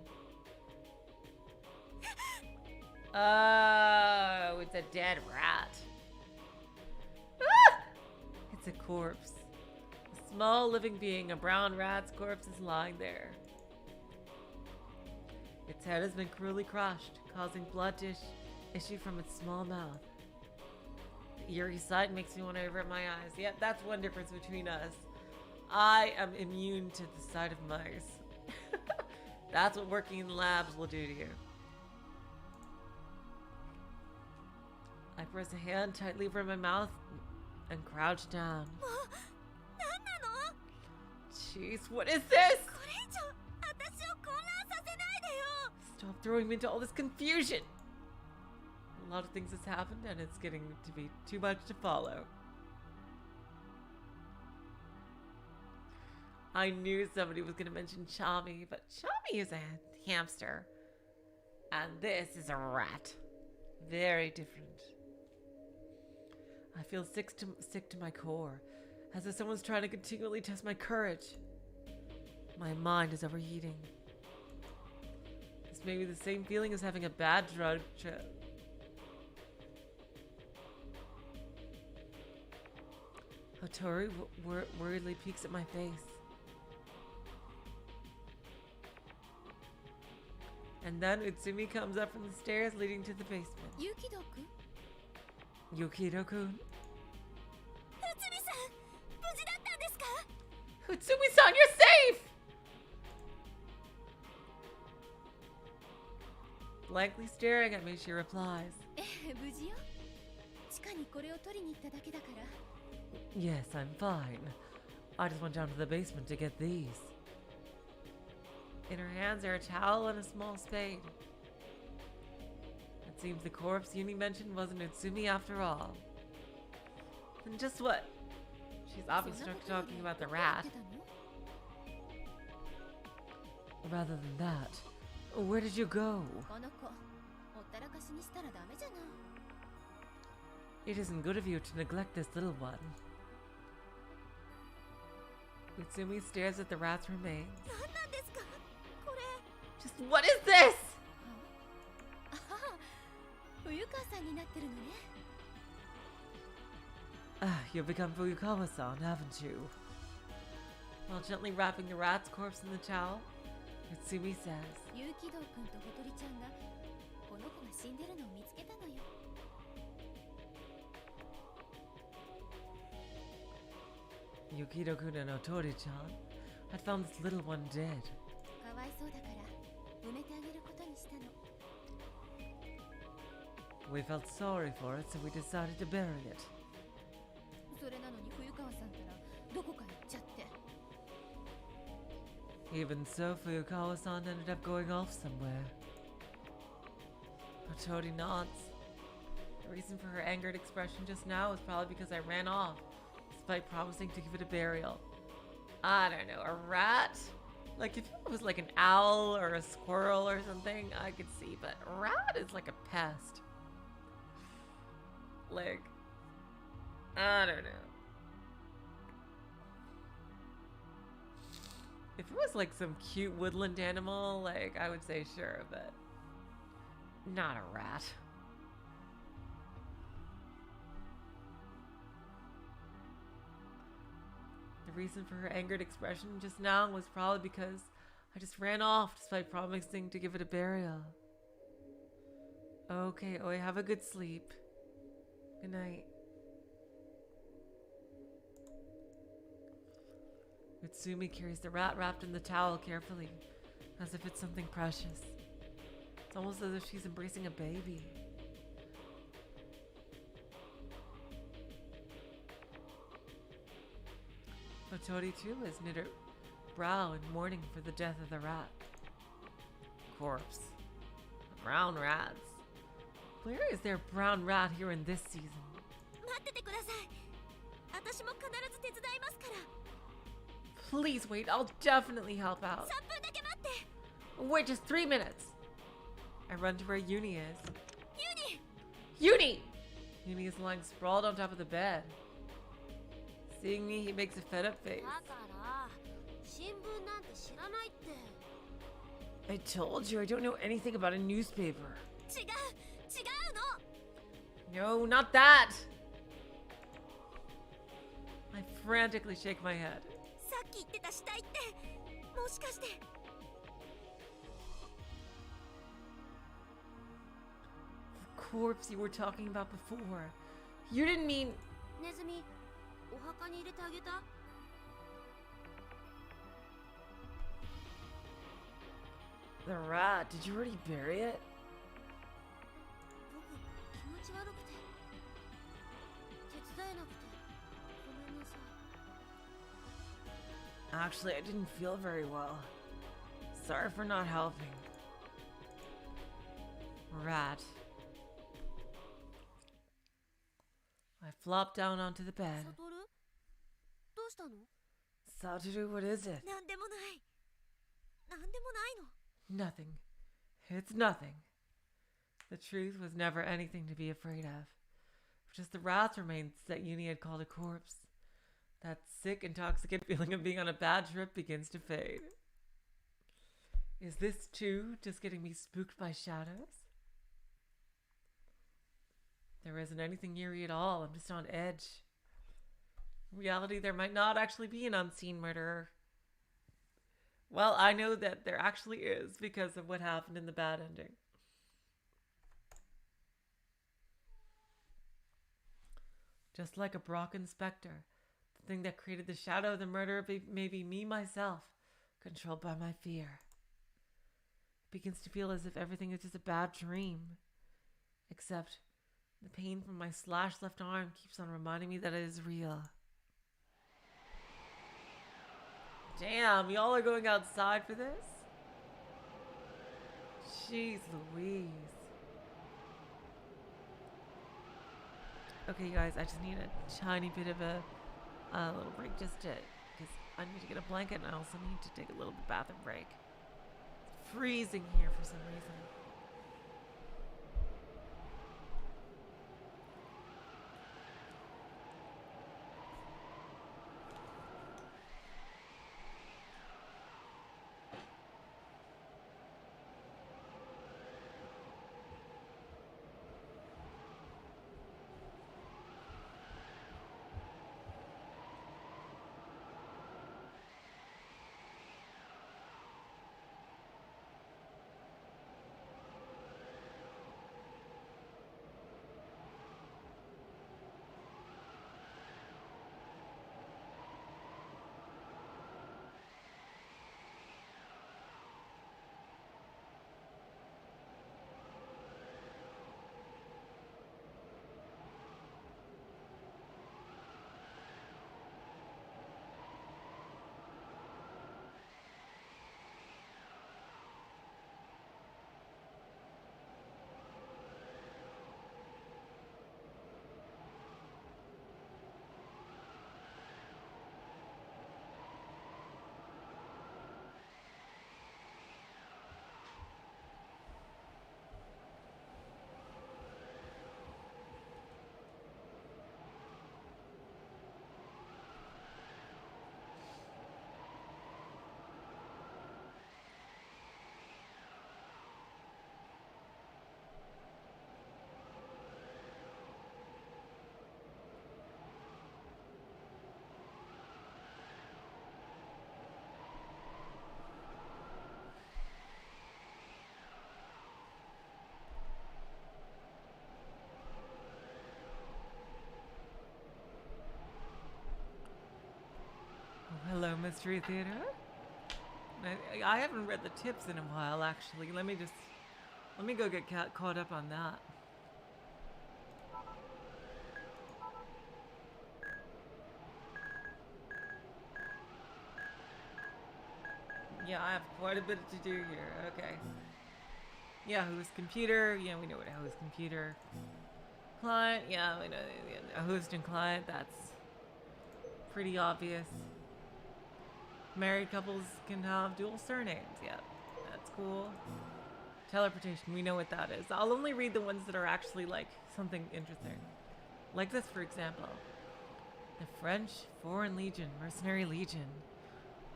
Oh, it's a dead rat. Ah! It's a corpse. A small living being, a brown rat's corpse is lying there. Its head has been cruelly crushed, causing blood to issue from its small mouth. The eerie sight makes me want to avert my eyes. Yep, that's one difference between us. I am immune to the sight of mice. That's what working in labs will do to you. I press a hand tightly over my mouth and crouch down. もう何なの？ Jeez, what is this? これ以上私を混乱させないでよ。 Stop throwing me into all this confusion. A lot of things has happened and it's getting to be too much to follow. I knew somebody was going to mention Chami, but Chami is a hamster. And this is a rat. Very different. I feel sick to my core, as if someone's trying to continually test my courage. My mind is overheating. This may be the same feeling as having a bad drug trip. Hotori worriedly peeks at my face. And then Utsumi comes up from the stairs leading to the basement. ユキド君？ Yukido-kun? 内海さん、無事だったんですか？ Utsumi-san, you're safe! Blankly staring at me, she replies. 無事よ。地下にこれを取りに行っただけだから。 Yes, I'm fine. I just went down to the basement to get these. In her hands are a towel and a small spade. It seems the corpse Yuni mentioned wasn't Utsumi after all. Then just what? She's obviously talking about the rat. Rather than that, where did you go? この子、ほったらかしにしたらダメじゃない。 It isn't good of you to neglect this little one. Utsumi stares at the rat's remains. 何なんですかこれ。 Just what is this? ああ、冬川さんになってるのね。 You've become Fuyukawa-san, haven't you? While gently wrapping the rat's corpse in the towel, Utsumi says, 有機堂くんとほとりちゃんがこの子が死んでるのを見つけたのよ。 Yukido-kun and Otori-chan had found this little one dead. かわいそうだから埋めてあげることにしたの。 We felt sorry for it, so we decided to bury it. それなのに冬川さんったらどこか行っちゃって。 Even so, Fuyukawa-san ended up going off somewhere. Otori nods. The reason for her angered expression just now was probably because I ran off, despite promising to give it a burial. I don't know, a rat? Like, if it was like an owl or a squirrel or something, I could see, but a rat is like a pest. Like, I don't know. If it was like some cute woodland animal, like, I would say sure, but not a rat. The reason for her angered expression just now was probably because I just ran off despite promising to give it a burial. Okay, Oi, have a good sleep. Good night. Utsumi carries the rat wrapped in the towel carefully, as if it's something precious. It's almost as if she's embracing a baby. Otori too has knit her brow in mourning for the death of the rat. Corpse. Brown rats. Where is there a brown rat here in this season? 待っててください。私も必ず手伝いますから。 Please wait, I'll definitely help out. 3分だけ待って。 Wait, just 3 minutes. I run to where Yuni is. ユニ。 Yuni! Yuni is lying sprawled on top of the bed. Seeing me, he makes a fed up face. だから新聞なんて知らないって。 I told you I don't know anything about a newspaper. 違うの。 No, not that! I frantically shake my head. さっき言ってた死体ってもしかして。 The corpse you were talking about before. You didn't mean... ネズミ、お墓に入れてあげた？ The rat, did you already bury it? 僕気持ち悪くて手伝えなくてごめんなさい。 Actually, I didn't feel very well. Sorry for not helping. Rat. I flopped down onto the bed. サトル？どうしたの？ Satoru, what is it? なんでもない。なんでもないの。 Nothing. It's nothing. The truth was never anything to be afraid of. Just the rat's remains that Yuni had called a corpse. That sick, intoxicant feeling of being on a bad trip begins to fade. Is this too just getting me spooked by shadows? There isn't anything eerie at all. I'm just on edge. In reality, there might not actually be an unseen murderer. Well, I know that there actually is because of what happened in the bad ending. Just like a Brocken specter, the thing that created the shadow of the murderer may be me myself, controlled by my fear. It begins to feel as if everything is just a bad dream. Except the pain from my slashed left arm keeps on reminding me that it is real. Damn, y'all are going outside for this? Jeez Louise. Okay, you guys, I just need a tiny bit of a little break just to, because I need to get a blanket and I also need to take a little bathroom break. It's freezing here for some reason. Mystery Theater. I haven't read the tips in a while, actually. Let me go get caught up on that. Yeah, I have quite a bit to do here. Okay. Yahoo's computer. Yeah, we know what Yahoo's computer. Client. Yeah, we know a host and client. That's pretty obvious. Married couples can have dual surnames. Yeah, that's cool. Teleportation. We know what that is. I'll only read the ones that are actually like something interesting. Like this, for example. The French Foreign Legion, Mercenary Legion.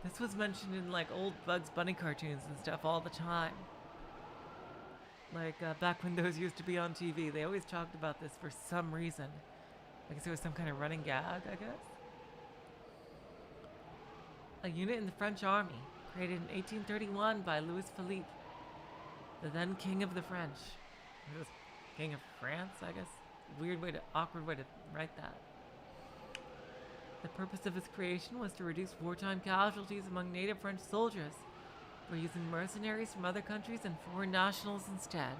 This was mentioned in like old Bugs Bunny cartoons and stuff all the time. Like back when those used to be on TV, they always talked about this for some reason. I guess it was some kind of running gag, I guess. A unit in the French army, created in 1831 by Louis Philippe, the then King of the French. He was King of France, I guess. Awkward way to write that. The purpose of its creation was to reduce wartime casualties among native French soldiers by using mercenaries from other countries and foreign nationals instead.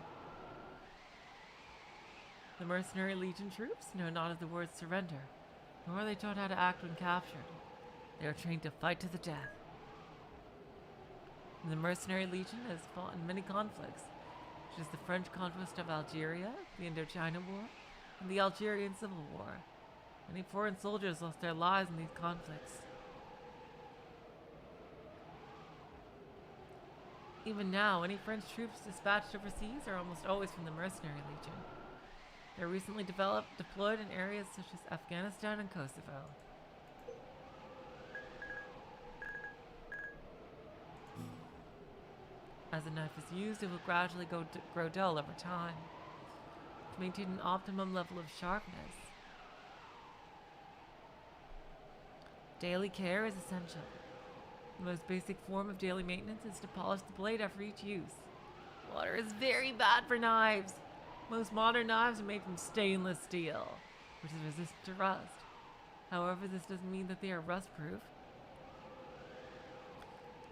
The Mercenary Legion troops know not of the word surrender, nor are they taught how to act when captured. They are trained to fight to the death. The Mercenary Legion has fought in many conflicts, such as the French conquest of Algeria, the Indochina War, and the Algerian Civil War. Many foreign soldiers lost their lives in these conflicts. Even now, any French troops dispatched overseas are almost always from the Mercenary Legion. They are recently deployed in areas such as Afghanistan and Kosovo. As a knife is used, it will gradually grow dull over time. To maintain an optimum level of sharpness, daily care is essential. The most basic form of daily maintenance is to polish the blade after each use. Water is very bad for knives. Most modern knives are made from stainless steel, which is resistant to rust. However, this doesn't mean that they are rust-proof.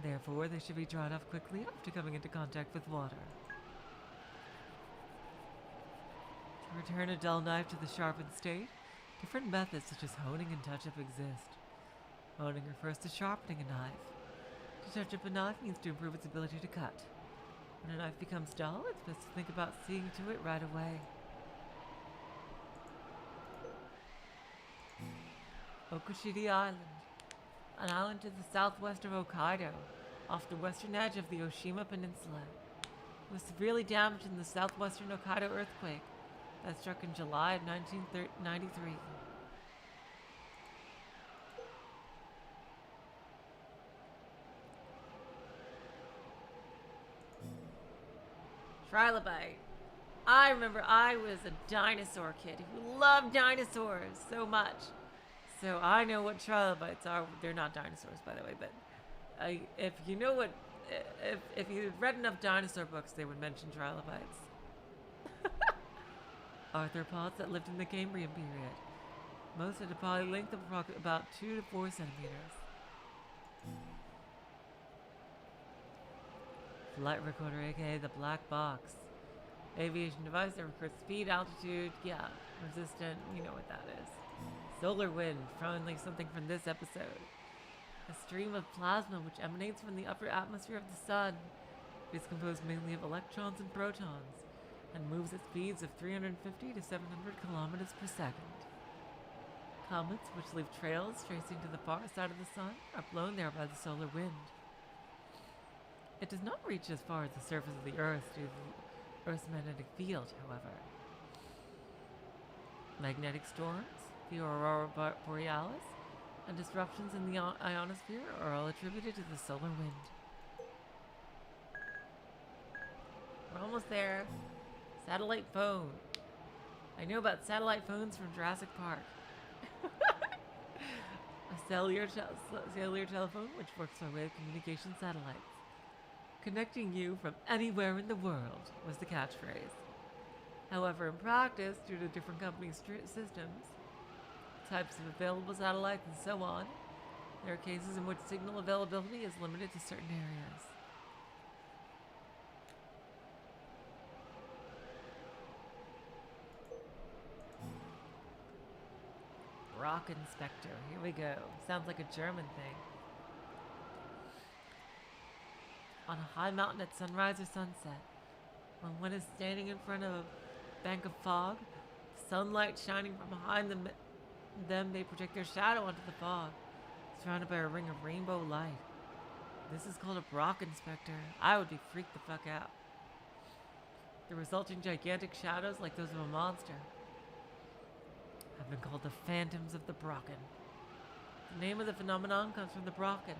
Therefore, they should be dried off quickly after coming into contact with water. To return a dull knife to the sharpened state, different methods such as honing and touch-up exist. Honing refers to sharpening a knife. To touch up a knife means to improve its ability to cut. When a knife becomes dull, it's best to think about seeing to it right away. Okushiri Island, an island to the southwest of Hokkaido, off the western edge of the Oshima Peninsula. It was severely damaged in the southwestern Hokkaido earthquake that struck in July of 1993. Trilobite. I remember I was a dinosaur kid who loved dinosaurs so much. So I know what trilobites are. They're not dinosaurs, by the way, but if you know what, if you've read enough dinosaur books, they would mention trilobites. Arthropods that lived in the Cambrian period. Most had a body length of about 2 to 4 centimeters. Flight recorder, aka the black box. Aviation device that records speed, altitude, yeah, resistant, you know what that is. Solar wind, probably something from this episode. A stream of plasma which emanates from the upper atmosphere of the sun. It is composed mainly of electrons and protons, and moves at speeds of 350 to 700 kilometers per second. Comets, which leave trails tracing to the far side of the sun, are blown there by the solar wind. It does not reach as far as the surface of the Earth due to the Earth's magnetic field, however. Magnetic storms, the aurora borealis, and disruptions in the ionosphere are all attributed to the solar wind. We're almost there. Satellite phone. I know about satellite phones from Jurassic Park. A cellular telephone which works by way of communication satellites. Connecting you from anywhere in the world was the catchphrase. However, in practice, due to different companies' systems, types of available satellites and so on, There are cases in which signal availability is limited to certain areas. Rock Inspector. Here we go. Sounds like a German thing. On a high mountain at sunrise or sunset, when one is standing in front of a bank of fog, sunlight shining from behind them, they project their shadow onto the fog, surrounded by a ring of rainbow light. This is called a Brock Inspector. I would be freaked the fuck out. The resulting gigantic shadows, like those of a monster, have been called the Phantoms of the Brocken. The name of the phenomenon comes from the Brocken,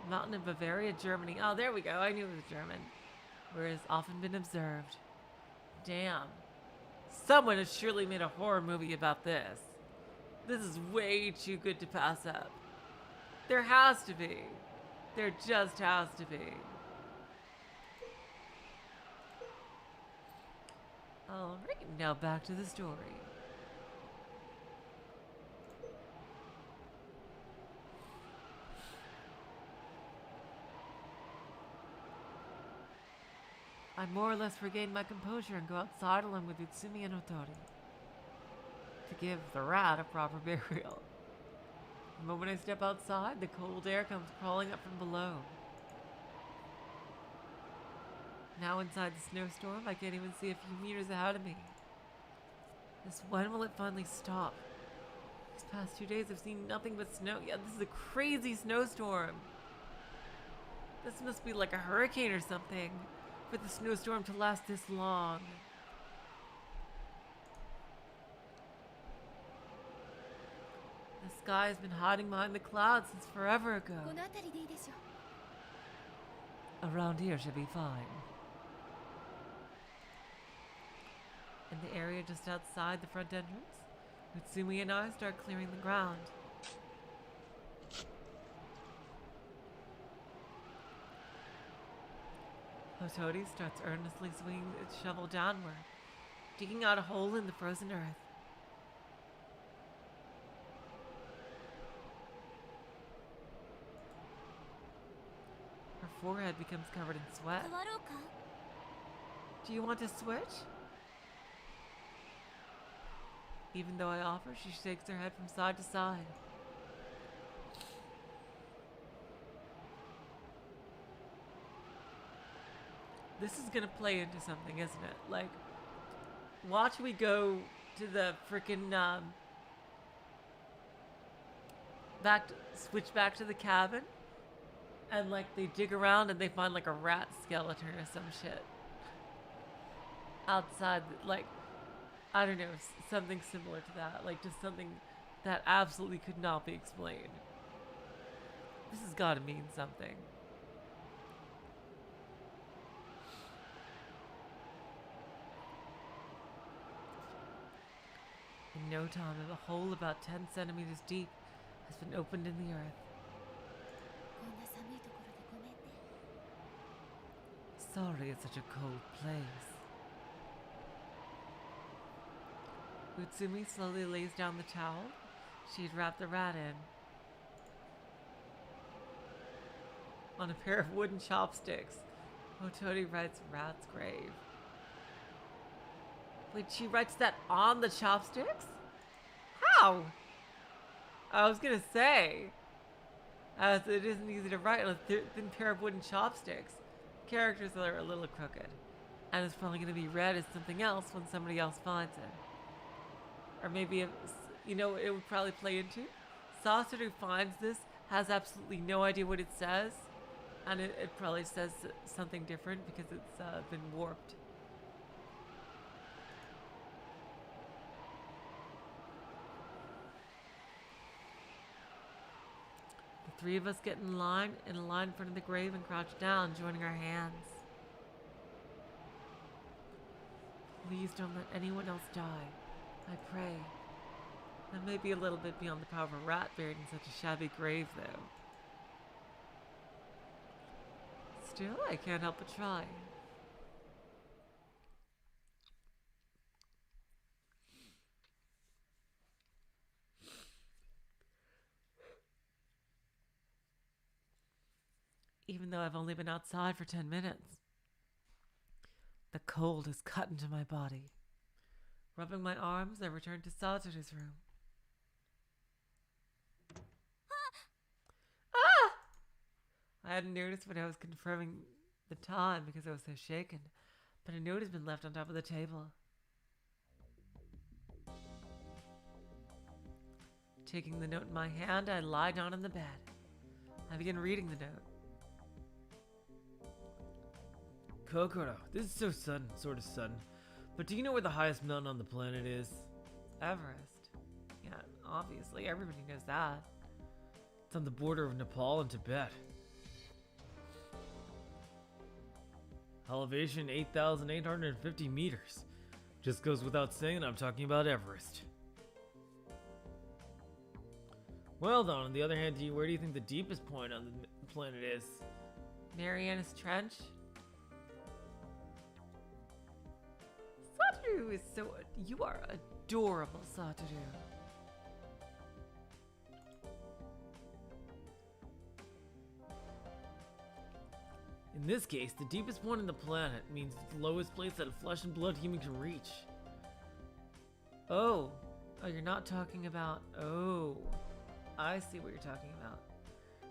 a mountain in Bavaria, Germany. Oh, there we go. I knew it was German. Where it has often been observed. Damn. Someone has surely made a horror movie about this. This is way too good to pass up. There has to be. There just has to be. Alright, now back to the story. I more or less regain my composure and go outside along with Utsumi and Otori to give the rat a proper burial. The moment I step outside, the cold air comes crawling up from below. Now inside the snowstorm, I can't even see a few meters ahead of me. When will it finally stop? These past 2 days I've seen nothing but snow. Yeah, this is a crazy snowstorm. This must be like a hurricane or something for the snowstorm to last this long. The sky has been hiding behind the clouds since forever ago. この辺りでいいでしょう Around here should be fine. In the area just outside the front entrance, Mitsumi and I start clearing the ground. Hotori starts earnestly swinging its shovel downward, digging out a hole in the frozen earth. Her forehead becomes covered in sweat. 変わろうか Do you want to switch? Even though I offer, she shakes her head from side to side. This is gonna play into something, isn't it? Like, watch we go to the frickin' switch back to the cabin, and like they dig around and they find like a rat skeleton or some shit outside, like, I don't know, something similar to that, like just something that absolutely could not be explained. This has got to mean something. In no time, a hole about 10 centimeters deep has been opened in the earth. こんな寒いところでごめんね Sorry it's such a cold place. Utsumi slowly lays down the towel she had wrapped the rat in on a pair of wooden chopsticks. Otori writes rat's grave. Wait, she writes that on the chopsticks? How? I was gonna say, as it isn't easy to write on a thin pair of wooden chopsticks. Characters that are a little crooked. And it's probably gonna be read as something else when somebody else finds it. Or maybe, you know, it would probably play into. Satoru finds this, has absolutely no idea what it says, and it probably says something different because it's been warped. The three of us get in a line in front of the grave and crouch down, joining our hands. Please don't let anyone else die. I pray. That may be a little bit beyond the power of a rat buried in such a shabby grave, though. Still, I can't help but try. even though I've only been outside for 10 minutes. The cold has cut into my body. Rubbing my arms, I return to Satoru's room. Ah! I hadn't noticed when I was confirming the time because I was so shaken, but a note has been left on top of the table. Taking the note in my hand, I lie down on the bed. I begin reading the note. Kokoro, this is so sudden, sort of sudden. But do you know where the highest mountain on the planet is? Everest. Yeah, obviously, everybody knows that. It's on the border of Nepal and Tibet. Elevation 8,850 meters. Just goes without saying I'm talking about Everest. Well, then, on the other hand, where do you think the deepest point on the planet is? Mariana's Trench? Satoru is so... You are adorable, Satoru. In this case, the deepest point on the planet means the lowest place that a flesh and blood human can reach. Oh, you're not talking about... Oh, I see what you're talking about.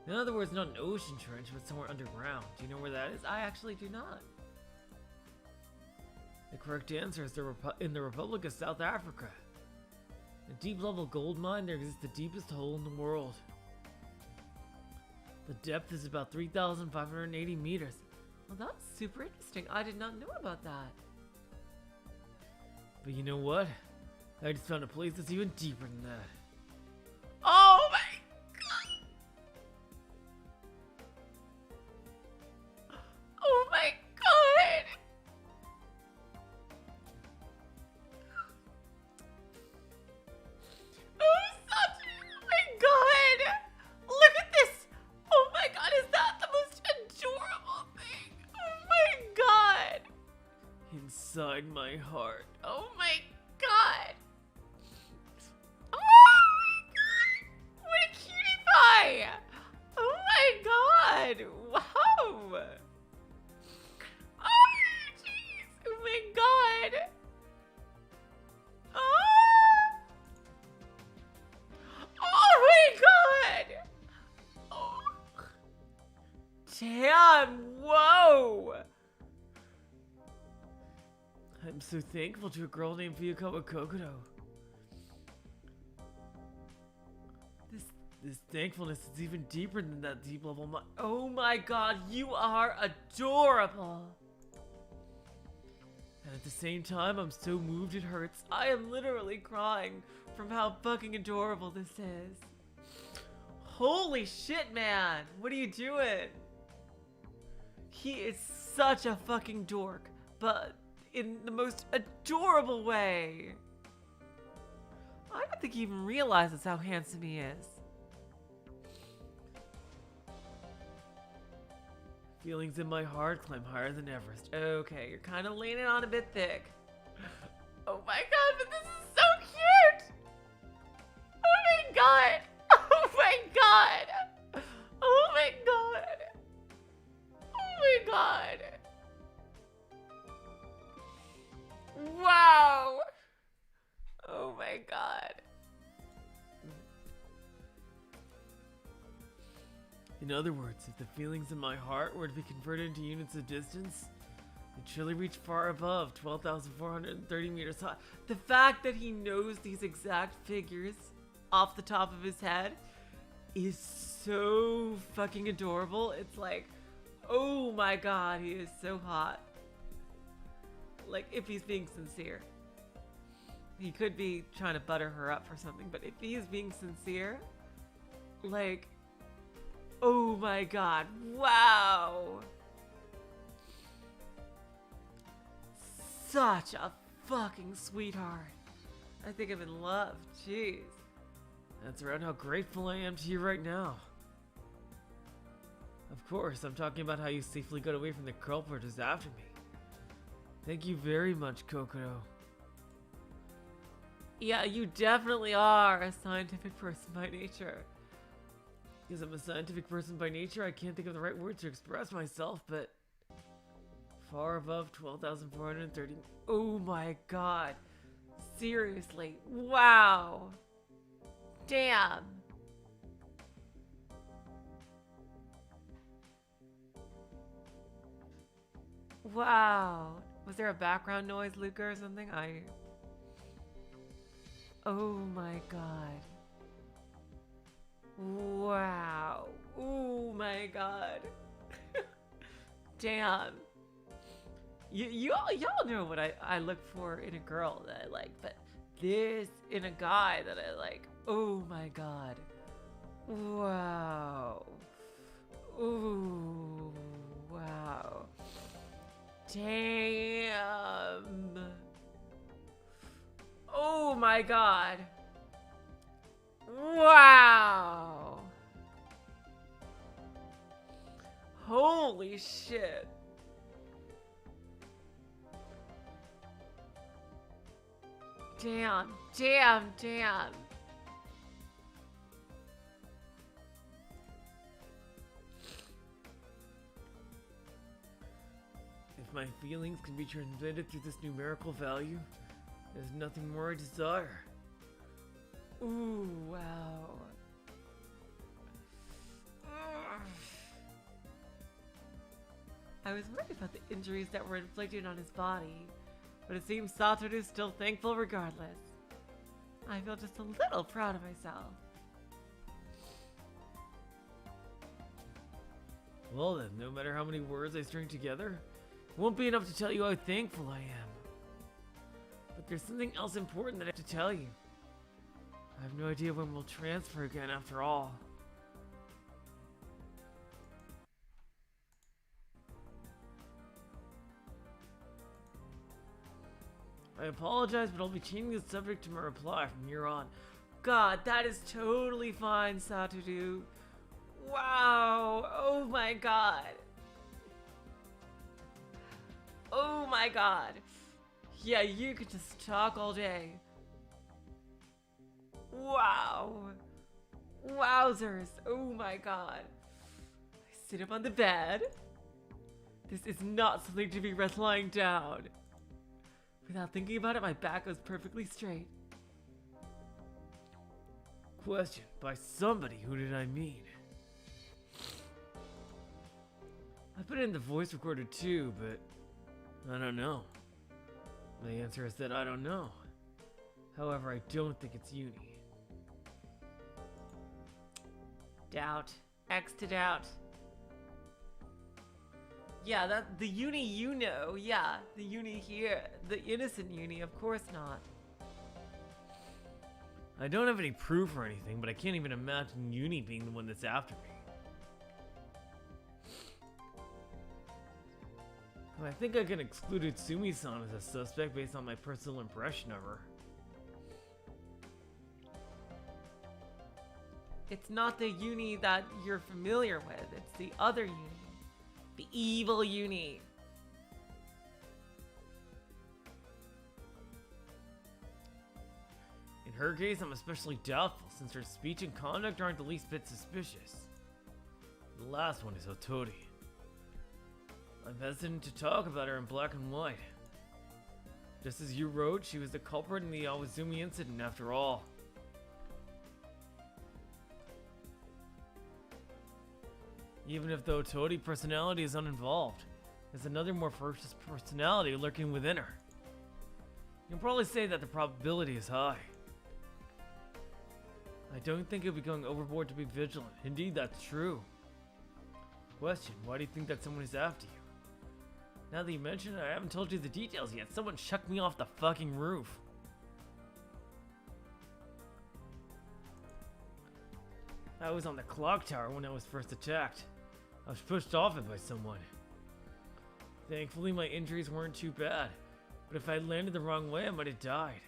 In other words, not an ocean trench, but somewhere underground. Do you know where that is? I actually do not. The correct answer is in the Republic of South Africa. A deep-level gold mine, there exists the deepest hole in the world. The depth is about 3,580 meters. Well, that's super interesting. I did not know about that. But you know what? I just found a place that's even deeper than that. Oh my god! Oh my god! Oh, Satoru! Oh my god! Look at this! Oh my god, is that the most adorable thing? Oh my god! Inside my heart. Oh my god! Oh my god! What a cutie pie! Oh my god! Wow! Oh jeez! Oh my god! Oh! Oh my god! Oh! Damn! Whoa! I'm so thankful to a girl named Fuyakawa Kokoro. This thankfulness is even deeper than that deep level. Oh my god, you are adorable! And at the same time, I'm so moved it hurts. I am literally crying from how fucking adorable this is. Holy shit, man! What are you doing? He is such a fucking dork, but in the most adorable way. I don't think he even realizes how handsome he is. Feelings in my heart climb higher than Everest. Okay, you're kind of leaning on a bit thick. Oh my god, but this is so cute! Oh my god! Oh my god! Oh my god! Oh my god! Wow! Oh my god. In other words, if the feelings in my heart were to be converted into units of distance, they'd surely reach far above 12,430 meters high. The fact that he knows these exact figures off the top of his head is so fucking adorable. It's like, oh my god, he is so hot. Like, if he's being sincere. He could be trying to butter her up for something, but if he's being sincere, like, oh my god, wow! Such a fucking sweetheart. I think I'm in love, jeez. That's around how grateful I am to you right now. Of course, I'm talking about how you safely got away from the culprit who's after me. Thank you very much, Kokoro. Yeah, you definitely are a scientific person by nature. Because I'm a scientific person by nature, I can't think of the right words to express myself, but far above 12,430. Oh my god. Seriously. Wow. Damn. Wow. Was there a background noise, Luca, or something? Oh my god. Wow. Oh my god. Damn. Y'all know what I look for in a girl that I like, but this in a guy that I like. Oh my god. Wow. Ooh. Wow. Damn. Oh my god. Wow. Holy shit. Damn. Damn. Damn. If my feelings can be transmitted through this numerical value, there's nothing more I desire. Ooh, wow. Ugh. I was worried about the injuries that were inflicted on his body, but it seems Satoru's still thankful regardless. I feel just a little proud of myself. Well then, no matter how many words I string together, it won't be enough to tell you how thankful I am. But there's something else important that I have to tell you. I have no idea when we'll transfer again after all. I apologize, but I'll be changing the subject to my reply from here on. God, that is totally fine, Satoru. Wow. Oh my god. Oh my god. Yeah, you could just talk all day. Wow. Wowzers. Oh my god. I sit up on the bed. This is not something to be rest lying down. Without thinking about it, my back goes perfectly straight. Question, by somebody, who did I mean? I put it in the voice recorder too, but I don't know. My answer is that I don't know. However, I don't think it's Yuni. Doubt. X to doubt. Yeah, that the Yuni you know. Yeah, the Yuni here. The innocent Yuni, of course not. I don't have any proof or anything, but I can't even imagine Yuni being the one that's after me. I think I can exclude Utsumi-san as a suspect based on my personal impression of her. It's not the Yuni that you're familiar with, it's the other Yuni. The evil Yuni. In her case, I'm especially doubtful since her speech and conduct aren't the least bit suspicious. The last one is Otori. I'm hesitant to talk about her in black and white. Just as you wrote, she was the culprit in the Awazumi incident after all. Even if the Otori personality is uninvolved, there's another more ferocious personality lurking within her. You can probably say that the probability is high. I don't think you'll be going overboard to be vigilant. Indeed, that's true. Question, why do you think that someone is after you? Now that you mention it, I haven't told you the details yet. Someone chucked me off the fucking roof. I was on the clock tower when I was first attacked. I was pushed off it by someone. Thankfully, my injuries weren't too bad, but if I had landed the wrong way, I might have died.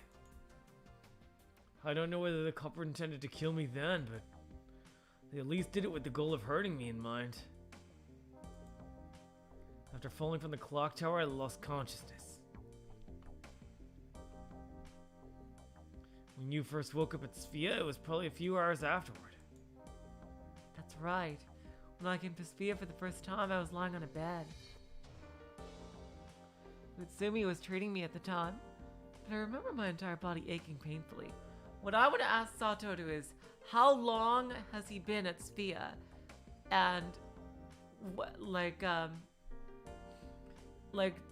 I don't know whether the culprit intended to kill me then, but they at least did it with the goal of hurting me in mind. After falling from the clock tower, I lost consciousness. When you first woke up at Sphia, it was probably a few hours afterward. That's That's right. When I came to Sophia for the first time, I was lying on a bed. Utsumi was treating me at the time, but I remember my entire body aching painfully. What I would ask Satoru is, how long has he been at Sophia? And what,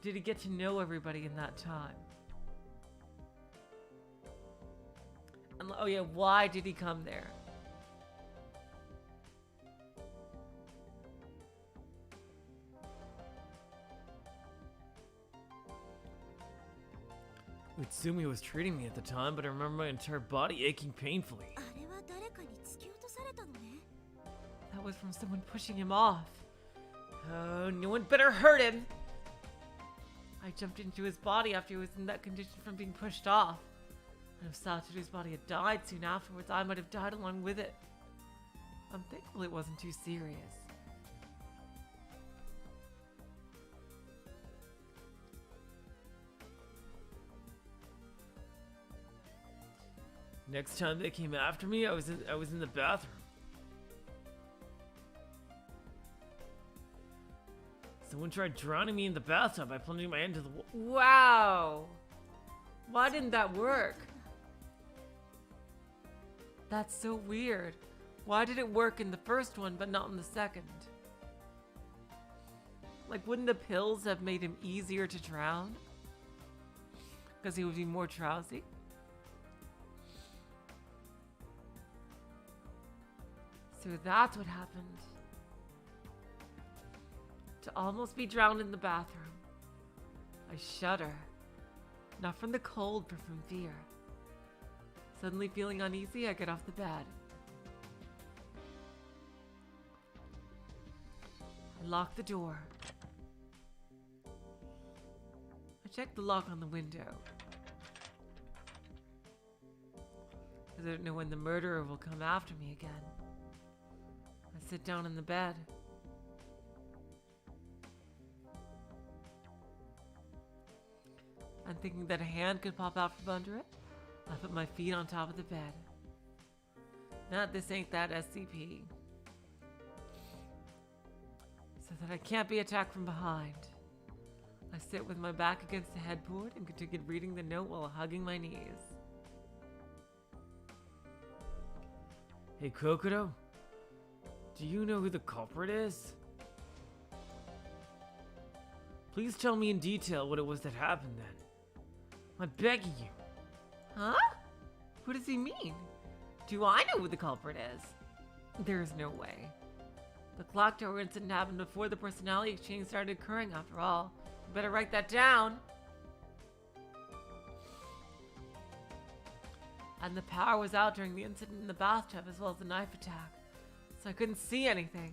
did he get to know everybody in that time? And oh yeah, why did he come there? Utsumi was treating me at the time, but I remember my entire body aching painfully. あれは誰かに突き落とされたのね。 That was from someone pushing him off. Oh, no one better hurt him! I jumped into his body after he was in that condition from being pushed off. And if Satoru's body had died soon afterwards, I might have died along with it. I'm thankful it wasn't too serious. Next time they came after me, I was in the bathroom. Someone tried drowning me in the bathtub by plunging my head into the water. Wow! Why didn't that work? That's so weird. Why did it work in the first one but not in the second? Like, wouldn't the pills have made him easier to drown? Because he would be more drowsy? So that's what happened. To almost be drowned in the bathroom. I shudder. Not from the cold, but from fear. Suddenly feeling uneasy, I get off the bed. I lock the door. I check the lock on the window. Because I don't know when the murderer will come after me again. I sit down in the bed. I'm thinking that a hand could pop out from under it. I put my feet on top of the bed. Not this ain't that SCP. So that I can't be attacked from behind. I sit with my back against the headboard and continue reading the note while hugging my knees. Hey, Kokoro? Do you know who the culprit is? Please tell me in detail what it was that happened then. I'm begging you. Huh? What does he mean? Do I know who the culprit is? There's no way. The clock tower incident happened before the personality exchange started occurring after all. You better write that down. And the power was out during the incident in the bathtub as well as the knife attack. So I couldn't see anything.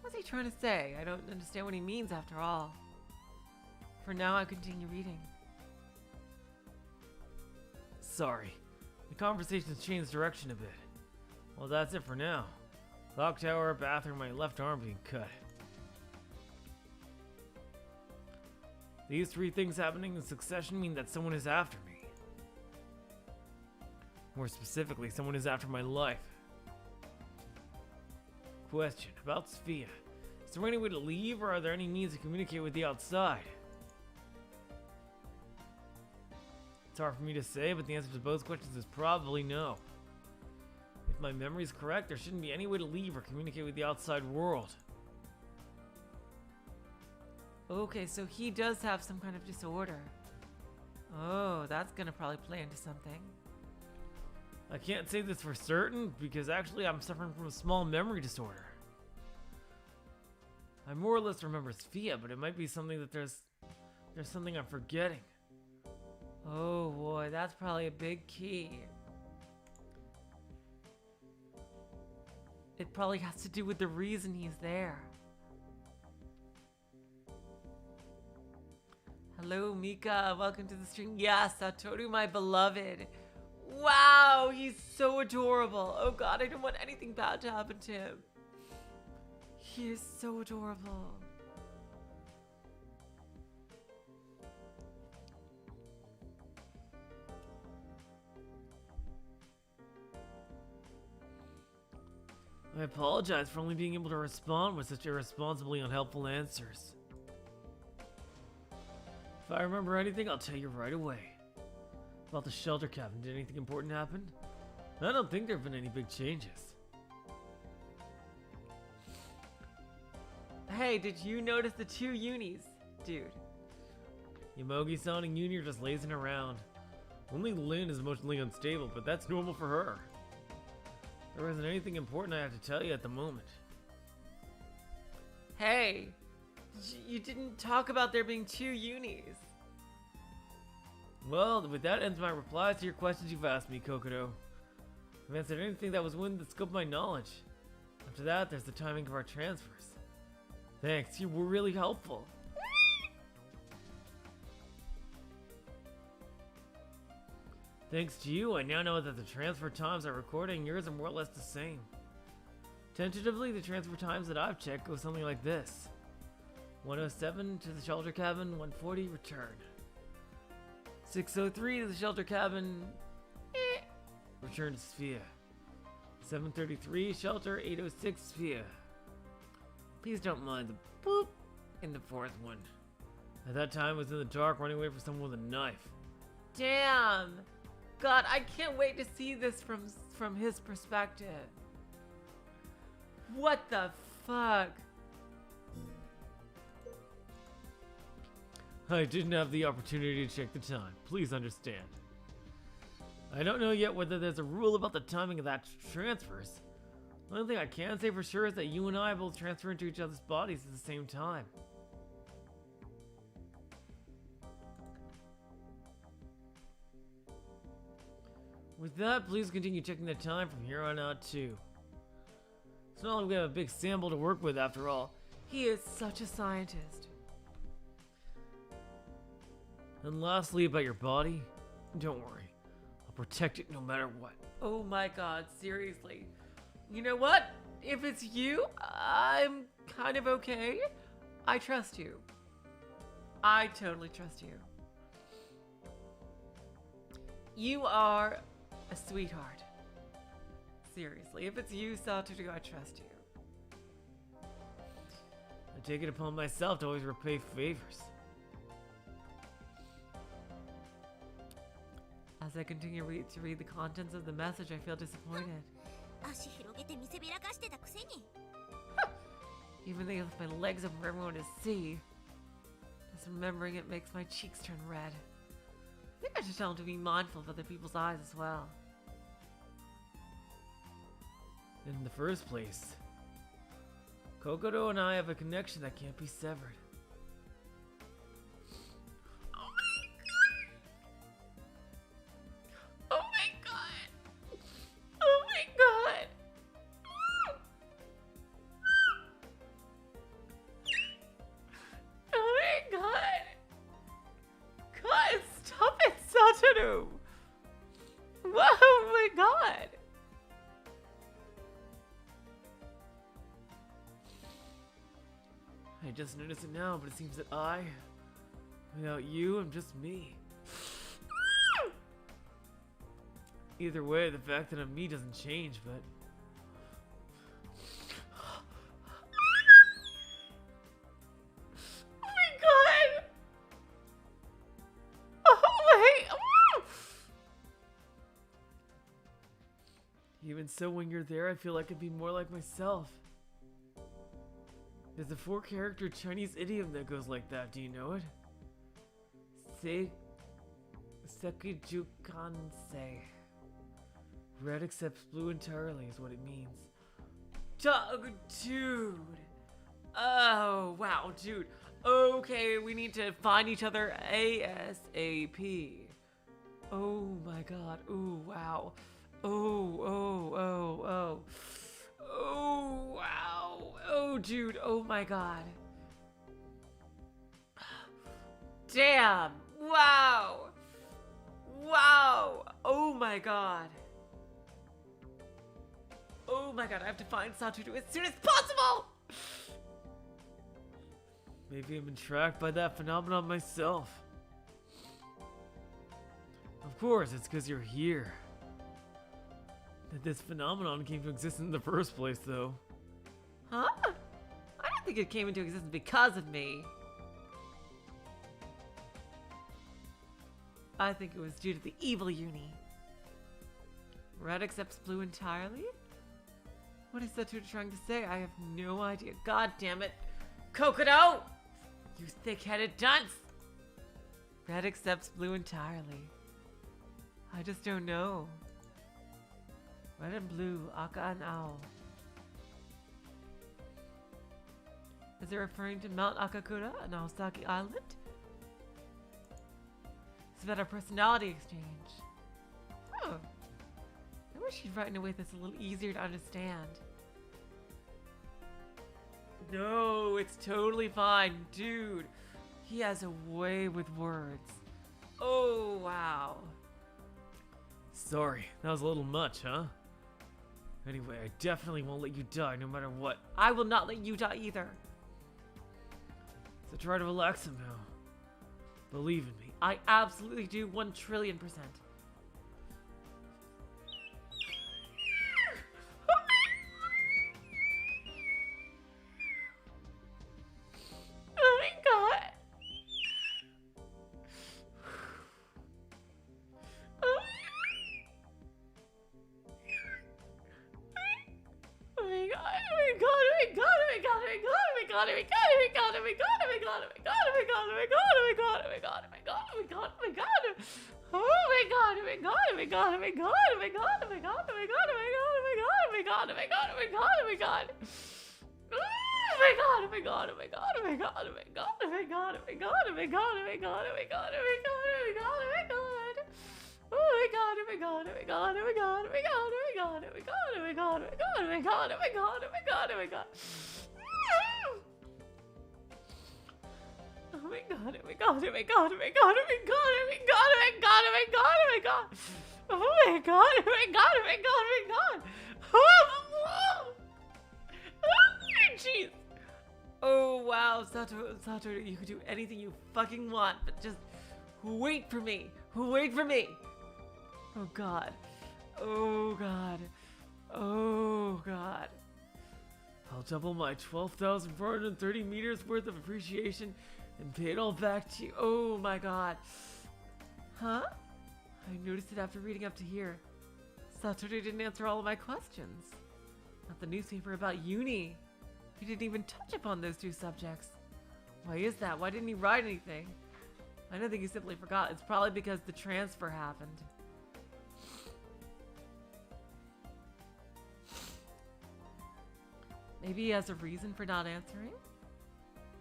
What's he trying to say? I don't understand what he means after all. For now, I continue reading. Sorry. The conversation's changed direction a bit. Well, that's it for now. Clock tower, bathroom, my left arm being cut. These three things happening in succession mean that someone is after me. More specifically, someone is after my life. Question about Sophia. Is there any way to leave, or are there any means to communicate with the outside? It's hard for me to say, but the answer to both questions is probably no. If my memory is correct, there shouldn't be any way to leave or communicate with the outside world. Okay, so he does have some kind of disorder. Oh, that's gonna probably play into something. I can't say this for certain, because actually I'm suffering from a small memory disorder. I more or less remember Sophia, but it might be something that there's something I'm forgetting. Oh boy, that's probably a big key. It probably has to do with the reason he's there. Hello, Mika. Welcome to the stream. Yes, Satoru, my beloved. Wow, he's so adorable. Oh god, I don't want anything bad to happen to him. He is so adorable. I apologize for only being able to respond with such irresponsibly unhelpful answers. If I remember anything, I'll tell you right away. About the shelter cabin, did anything important happen? I don't think there have been any big changes. Hey, did you notice the 2 unis, dude? Yomogi-san and Yuni are just lazing around. Only Lynn is emotionally unstable, but that's normal for her. There isn't anything important I have to tell you at the moment. Hey, you didn't talk about there being 2 unis. Well, with that ends my replies to your questions you've asked me, Kokoro. I've answered anything that was within the scope of my knowledge. After that, there's the timing of our transfers. Thanks, you were really helpful. Thanks to you, I now know that the transfer times I recorded and yours are more or less the same. Tentatively, the transfer times that I've checked go something like this. 107 to the shelter cabin, 140 return. 603 to the shelter cabin, return to Sphere. 733 shelter, 806 Sphere. Please don't mind the boop in the 4th one. At that time, I was in the dark running away from someone with a knife. Damn! God, I can't wait to see this from his perspective. What the fuck? I didn't have the opportunity to check the time. Please understand. I don't know yet whether there's a rule about the timing of that transfers. The only thing I can say for sure is that you and I both transfer into each other's bodies at the same time. With that, please continue checking the time from here on out too. It's not like we have a big sample to work with after all. He is such a scientist. And lastly, about your body, don't worry. I'll protect it no matter what. Oh my god, seriously. You know what? If it's you, I'm kind of okay. I trust you. I totally trust you. You are a sweetheart. Seriously, if it's you, Satoru, I trust you. I take it upon myself to always repay favors. As I continue to read the contents of the message, I feel disappointed. 足広げて見せびらかしてたくせに Even though with my legs up for everyone to see. Just remembering it makes my cheeks turn red. I think I should tell him to be mindful of other people's eyes as well. In the first place, Kokoro and I have a connection that can't be severed. Oh my god! Oh my god! Oh my god! God, stop it, Satoru! Whoa, oh my god! I just noticed it now, but it seems that without you, I'm just me. Either way, the fact that I'm me doesn't change, but... Oh my god! Oh my... Even so, when you're there, I feel like I'd be more like myself. There's a 4-character Chinese idiom that goes like that, do you know it? Sekijukanse. Red accepts blue entirely is what it means. Dude. Oh, wow, dude. Okay, we need to find each other ASAP. Oh my god. Ooh, wow. Oh. Oh, wow. Oh, dude. Oh my god. Damn. Wow. Wow. Oh my god. Oh my god, I have to find Satoru as soon as possible! Maybe I'm entrapped by that phenomenon myself. Of course, it's because you're here. that this phenomenon came to exist in the first place, though. Huh? I don't think it came into existence because of me. I think it was due to the evil Yuni. Red accepts blue entirely? What is Satoru trying to say? I have no idea. God damn it. Kokoro! You thick-headed dunce! Red accepts blue entirely. I just don't know. Red and blue, Aka and Owl. Is it referring to Mount Akakura and Naosaki Island? It's about our personality exchange. Oh. I wish you'd write in a way that's a little easier to understand. No, it's totally fine, dude. He has a way with words. Oh, wow. Sorry, that was a little much, huh? Anyway, I definitely won't let you die no matter what. I will not let you die either. So try to relax somehow. Believe in me. I absolutely do 1,000,000,000%. Oh my god. Oh my god. Jeez. Oh wow, Satoru, you could do anything you fucking want, but just wait for me. Wait for me. Oh god. Oh god. Oh god. I'll double my 12,430 meters worth of appreciation and pay it all back to you. Oh my god. Huh? I noticed it after reading up to here. Satoru didn't answer all of my questions. Not the newspaper about Yuni. He didn't even touch upon those two subjects. Why is that? Why didn't he write anything? I don't think he simply forgot. It's probably because the transfer happened. Maybe he has a reason for not answering?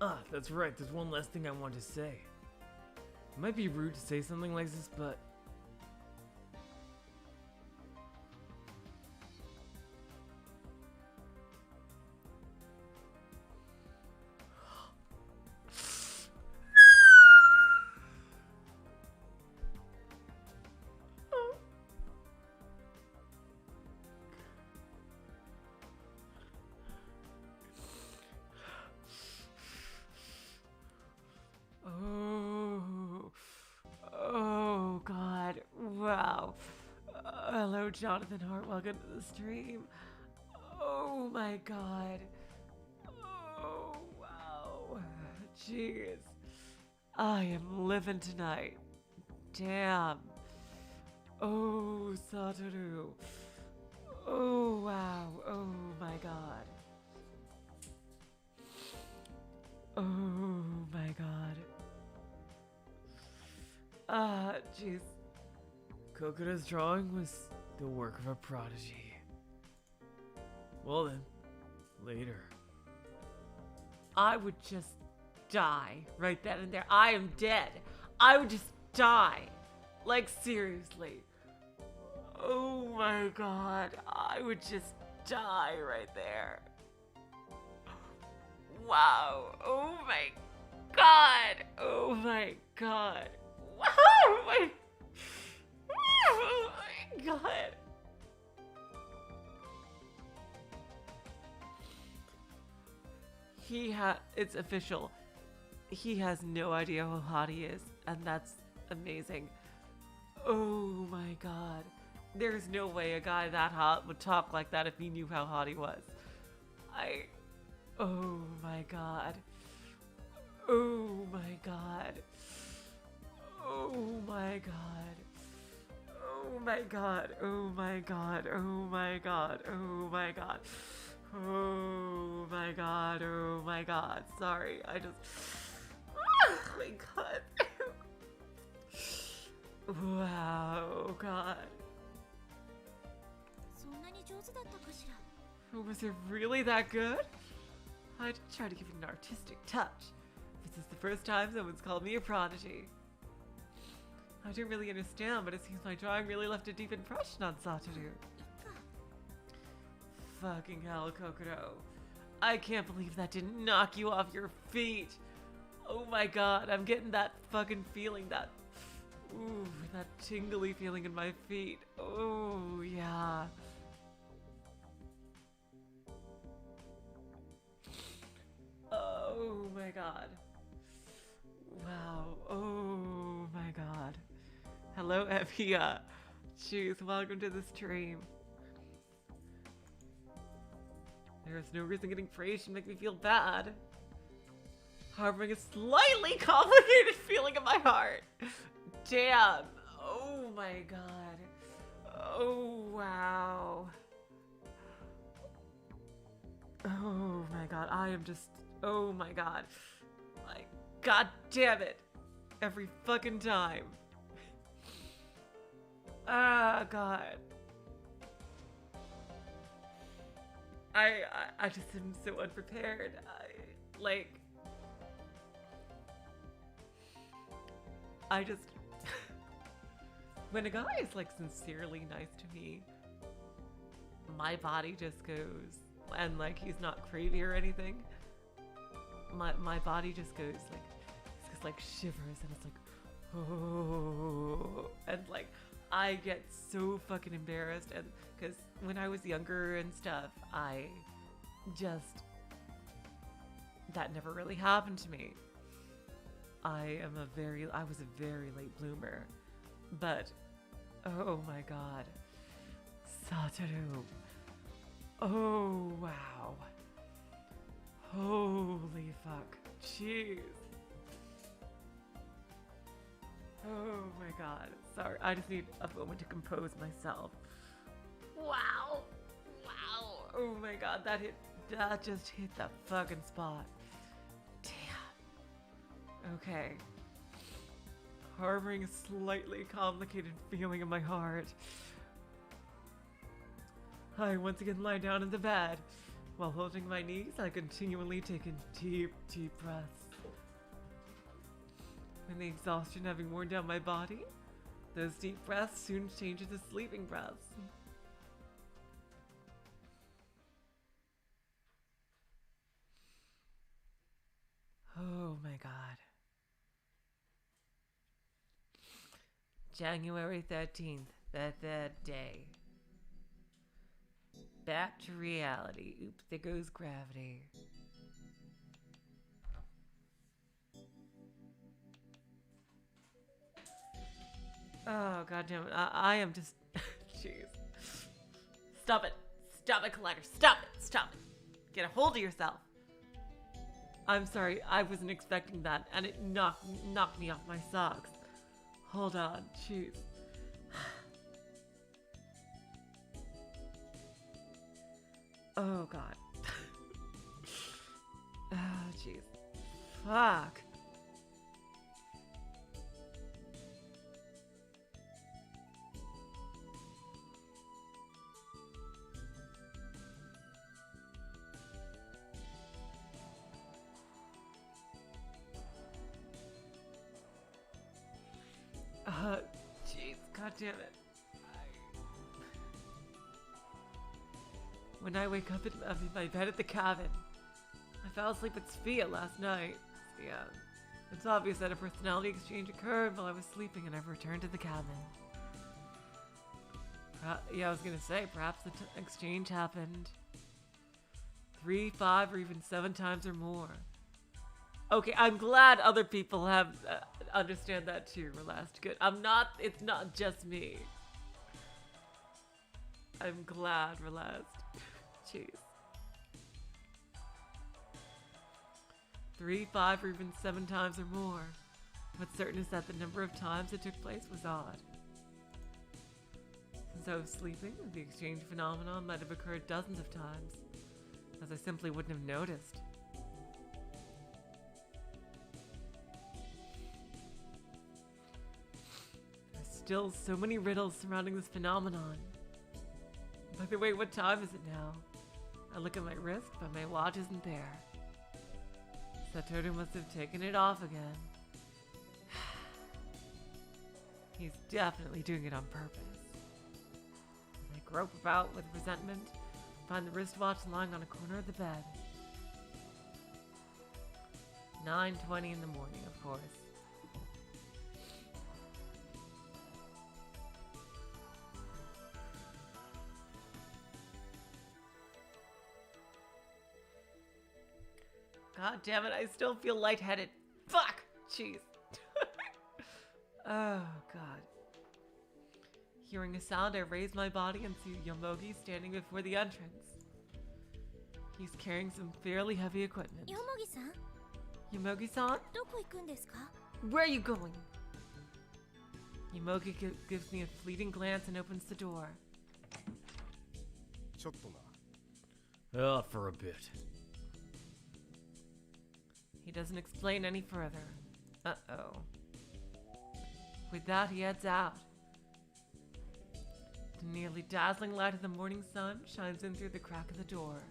Ah, that's right. There's one last thing I want to say. It might be rude to say something like this, but Oh god. Wow. Hello, Jonathan Hart. Welcome to the stream. Oh my god. Oh wow. Jeez. I am living tonight. Damn. Oh, Satoru. Oh wow. Oh my god. Oh my god. Ah, jeez. Kokoro's drawing was the work of a prodigy. Well then, later. I would just die right then and there. I am dead. I would just die. Like, seriously. Oh my god. I would just die right there. Wow. Oh my god. Oh my god. Oh my god. It's official. He has no idea how hot he is, and that's amazing. Oh my god. There's no way a guy that hot would talk like that if he knew how hot he was. Oh my god. Oh my god. Oh my god. Oh my god. Oh my god. Oh my god. Oh my god. Oh my god. Oh my god. Sorry, I just. Oh my god. Wow, god. そんなに上手だったかしら。 Was it really that good? I did try to give it an artistic touch. This is the first time someone's called me a prodigy. I don't really understand, but it seems my drawing really left a deep impression on Satoru. Fucking hell, Kokoro. I can't believe that didn't knock you off your feet. Oh my god, I'm getting that fucking feeling, that tingly feeling in my feet. Oh, yeah. Oh my god. Wow. Oh my god. Hello, Evia. Jeez, welcome to the stream. There's no reason getting praised should make me feel bad. Harboring a slightly complicated feeling in my heart. Damn. Oh my god. Oh, wow. Oh my god. I am just... Oh my god. Like, god damn it. Every fucking time. Ah, god. I just am so unprepared. I just... When a guy is, like, sincerely nice to me, my body just goes... And, like, he's not crazy or anything. My body just goes, like... It's just, like, shivers, and it's like... Oh... And, like, I get so fucking embarrassed, and... Because when I was younger and stuff, I just... That never really happened to me. I was a very late bloomer. But, oh my god. Satoru. Oh, wow. Holy fuck. Jeez. Oh my god. Sorry, I just need a moment to compose myself. Wow. Wow. Oh my god, that just hit the fucking spot. Damn. Okay. Harboring a slightly complicated feeling in my heart. I once again lie down in the bed. While holding my knees, I continually take in deep, deep breaths. When the exhaustion having worn down my body, those deep breaths soon change into sleeping breaths. Oh my god. January 13th, the third day. Back to reality. Oops, there goes gravity. Oh, goddamn it. I am just... Jeez. Stop it. Stop it, Collider. Stop it. Stop it. Get a hold of yourself. I'm sorry. I wasn't expecting that, and it knocked me off my socks. Hold on. Jeez. Oh, God. Oh, jeez. Fuck. Jeez. God damn it. When I wake up I'm in my bed at the cabin. I fell asleep at Sophia last night. Yeah. It's obvious that a personality exchange occurred while I was sleeping and I've returned to the cabin. Yeah, I was gonna say, perhaps the exchange happened 3, 5, or even 7 times or more. Okay, I'm glad other people have understand that too, Relast. Good. It's not just me. I'm glad we're last. Jeez. 3, 5, or even 7 times or more. What's certain is that the number of times it took place was odd. Since I was sleeping, the exchange phenomenon might have occurred dozens of times, as I simply wouldn't have noticed. There's still so many riddles surrounding this phenomenon. By the way, what time is it now? I look at my wrist, but my watch isn't there. Satoru must have taken it off again. He's definitely doing it on purpose. I grope about with resentment, find the wristwatch lying on a corner of the bed. 9:20 in the morning, of course. God damn it, I still feel lightheaded. Fuck! Jeez. Oh, God. Hearing a sound, I raise my body and see Yomogi standing before the entrance. He's carrying some fairly heavy equipment. よもぎさん、 Yomogi-san? どこ行くんですか？ Where are you going? Yomogi gives me a fleeting glance and opens the door. ちょっとな。 For a bit. He doesn't explain any further. Uh-oh. With that, he heads out. The nearly dazzling light of the morning sun shines in through the crack of the door.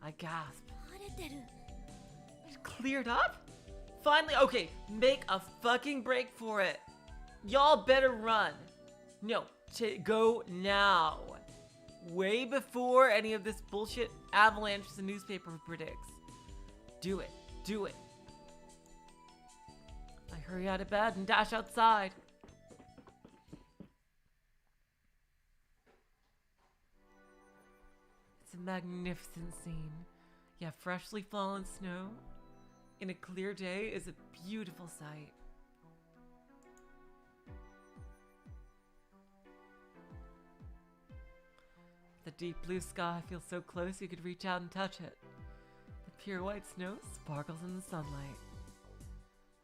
I gasp. 晴れてる。 It's cleared up? Finally, okay, make a fucking break for it. Y'all better run. No, go now. Way before any of this bullshit avalanche the newspaper predicts. Do it. Do it. I hurry out of bed and dash outside. It's a magnificent scene. Yeah, freshly fallen snow in a clear day is a beautiful sight. The deep blue sky feels so close you could reach out and touch it. The pure white snow sparkles in the sunlight.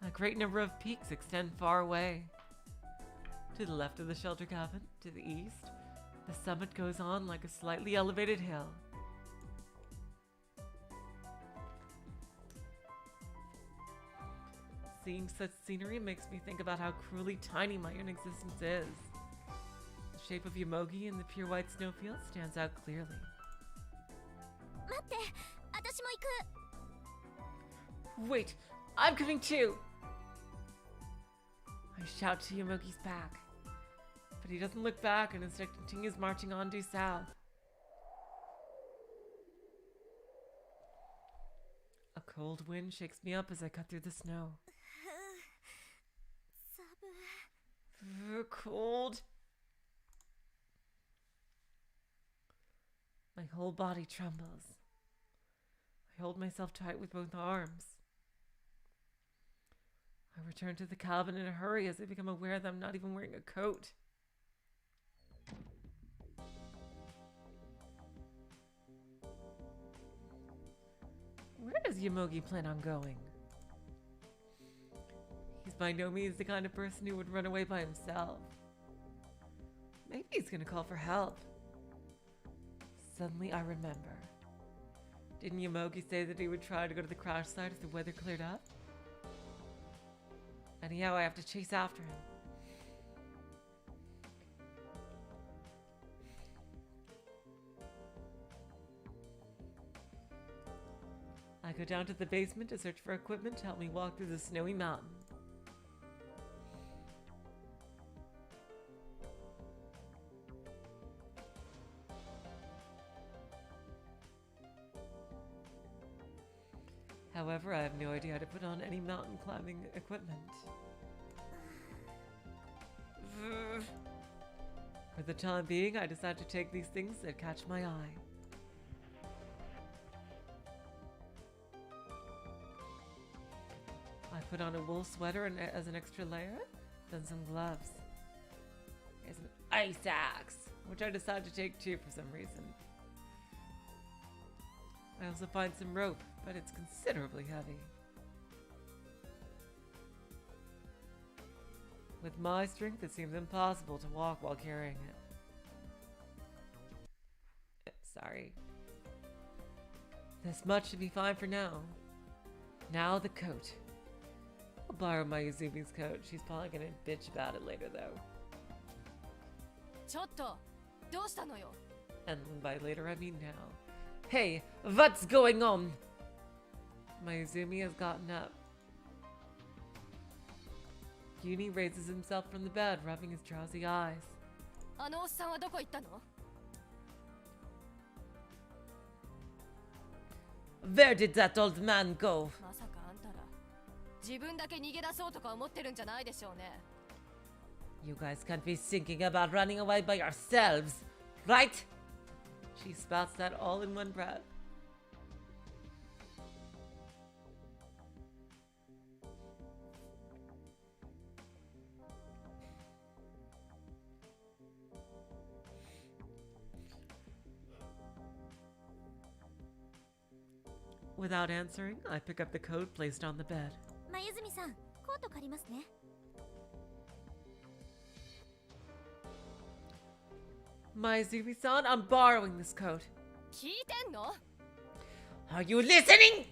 A great number of peaks extend far away. To the left of the shelter cabin, to the east, the summit goes on like a slightly elevated hill. Seeing such scenery makes me think about how cruelly tiny my own existence is. The shape of Yomogi in the pure white snowfield stands out clearly. 待って、私も行く。 Wait, I'm coming too! I shout to Yomogi's back, but he doesn't look back and instead continues marching on due south. A cold wind shakes me up as I cut through the snow. 寒い。 Cold. My whole body trembles. I hold myself tight with both arms. I return to the cabin in a hurry as I become aware that I'm not even wearing a coat. Where does Yomogi plan on going? He's by no means the kind of person who would run away by himself. Maybe he's gonna call for help. Suddenly I remember. Didn't Yomogi say that he would try to go to the crash site if the weather cleared up? Anyhow, I have to chase after him. I go down to the basement to search for equipment to help me walk through the snowy mountain. However, I have no idea how to put on any mountain climbing equipment. For the time being, I decide to take these things that catch my eye. I put on a wool sweater as an extra layer, then some gloves. There's an ice axe. which I decided to take 2 for some reason. I also find some rope, but it's considerably heavy. With my strength, it seems impossible to walk while carrying it. Sorry. This much should be fine for now. Now the coat. I'll borrow my Yuzumi's coat. She's probably gonna bitch about it later, though. ちょっとどうしたのよ And by later, I mean now. Hey, what's going on? Mayuzumi has gotten up. Yuni raises himself from the bed, rubbing his drowsy eyes. あのおっさんはどこ行ったの Where did that old man go? まさかあんたら自分だけ逃げ出そうとか思ってるんじゃないでしょうね You guys can't be thinking about running away by yourselves, right? She spouts that all in one breath. Without answering, I pick up the coat placed on the bed. まゆずみさん、コート借りますね。 Mayuzumi-san, I'm borrowing this coat. 聞いてんの Are you listening?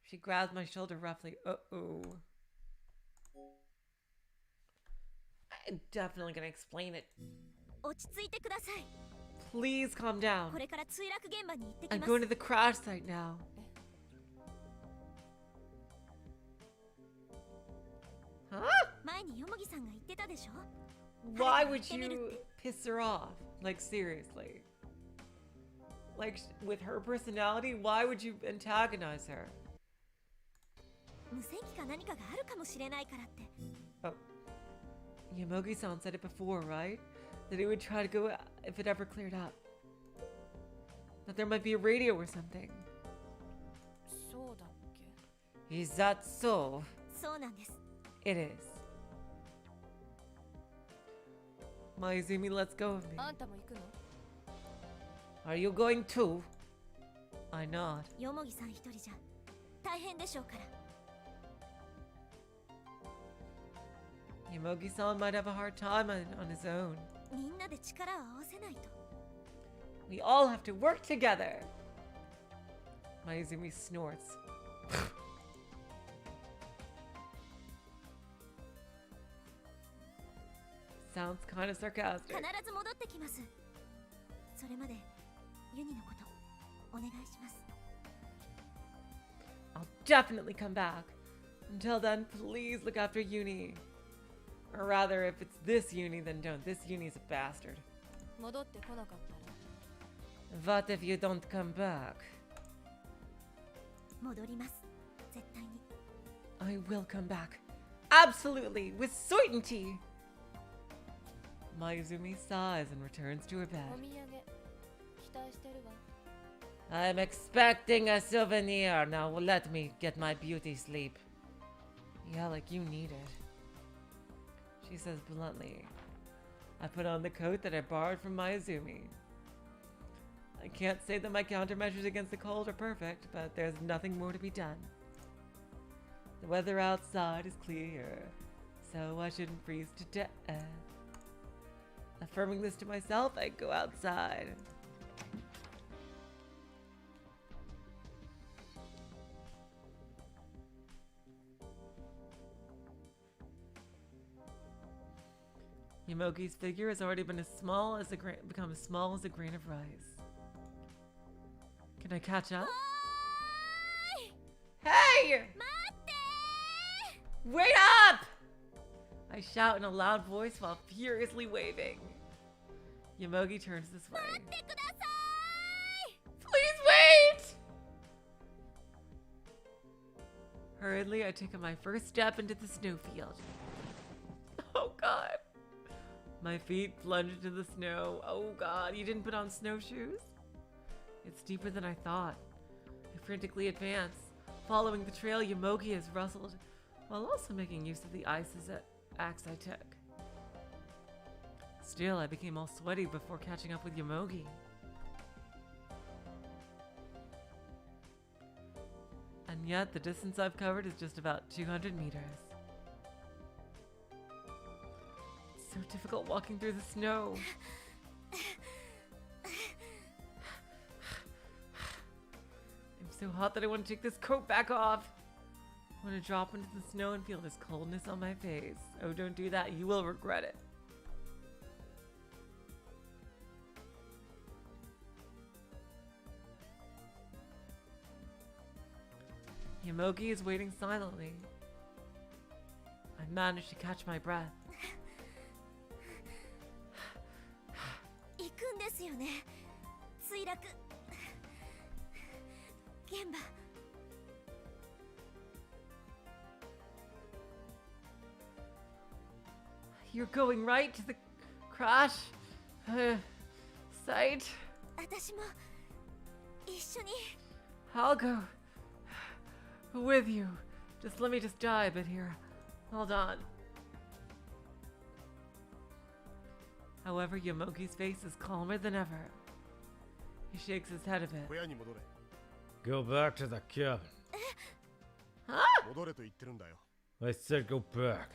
She grabs my shoulder roughly. Uh-oh. I'm definitely gonna explain it. 落ち着いてください。 Please calm down. これから墜落現場に行ってき I'm ます。 going to the crash site now. Huh? 前によもぎさんが言ってたでしょ。 Why would you piss her off? Like, seriously. Like, with her personality, why would you antagonize her? 無線機か何かがあるかもしれないからって。 Oh. Yamogi-san said it before, right? That he would try to go if it ever cleared up. That there might be a radio or something. そうだっけ Is that so? そうなんです。 It is. Mayuzumi, let's go with me. あんたも行くの Are you going too? I nod. よもぎさん一人じゃ大変でしょうから。 Yamogi-san might have a hard time on his own. みんなで力を合わせないと。 We all have to work together. Mayuzumi snorts. Sounds kind of sarcastic. 必ず戻ってきます。それまでユニのことお願いします。 I'll definitely come back. Until then, please look after Yuni. Or rather, if it's this Yuni, then don't. This Yuni's a bastard. 戻ってこなかったら What if you don't come back? 戻ります。絶対に。 I will come back. Absolutely, with certainty. Mayuzumi sighs and returns to her お bed. 土産期待してるわ I'm expecting a souvenir. Now let me get my beauty sleep. Yeah, like you need it. She says bluntly. I put on the coat that I borrowed from Mayuzumi. I can't say that my countermeasures against the cold are perfect, but there's nothing more to be done. The weather outside is clear, so I shouldn't freeze to death. Affirming this to myself, I go outside. Yamogi's figure has already been become as small as a grain of rice. Can I catch up? おーい Hey! 待って Wait up! I shout in a loud voice while furiously waving. Yamogi turns this way. ーってください Please wait! Hurriedly, I take my first step into the snowfield. Oh god. My feet plunge into the snow. Oh god, you didn't put on snowshoes? It's deeper than I thought. I frantically advance, following the trail Yamogi has rustled, while also making use of the axe I took. Still, I became all sweaty before catching up with Yomogi. And yet, the distance I've covered is just about 200 meters. It's so difficult walking through the snow. I'm so hot that I want to take this coat back off. I want to drop into the snow and feel this coldness on my face. Oh, don't do that. You will regret it. Yomogi is waiting silently. I managed to catch my breath. 行くんですよね。墜落現場。 You're going right to the crash site? 私も一緒に。 I'll go with you. Let me die a bit here. Hold on. However, Yomogi's face is calmer than ever. He shakes his head a bit. 小屋に戻れ。 Go back to the cabin. Huh? 戻れと言ってるんだよ。 I said go back.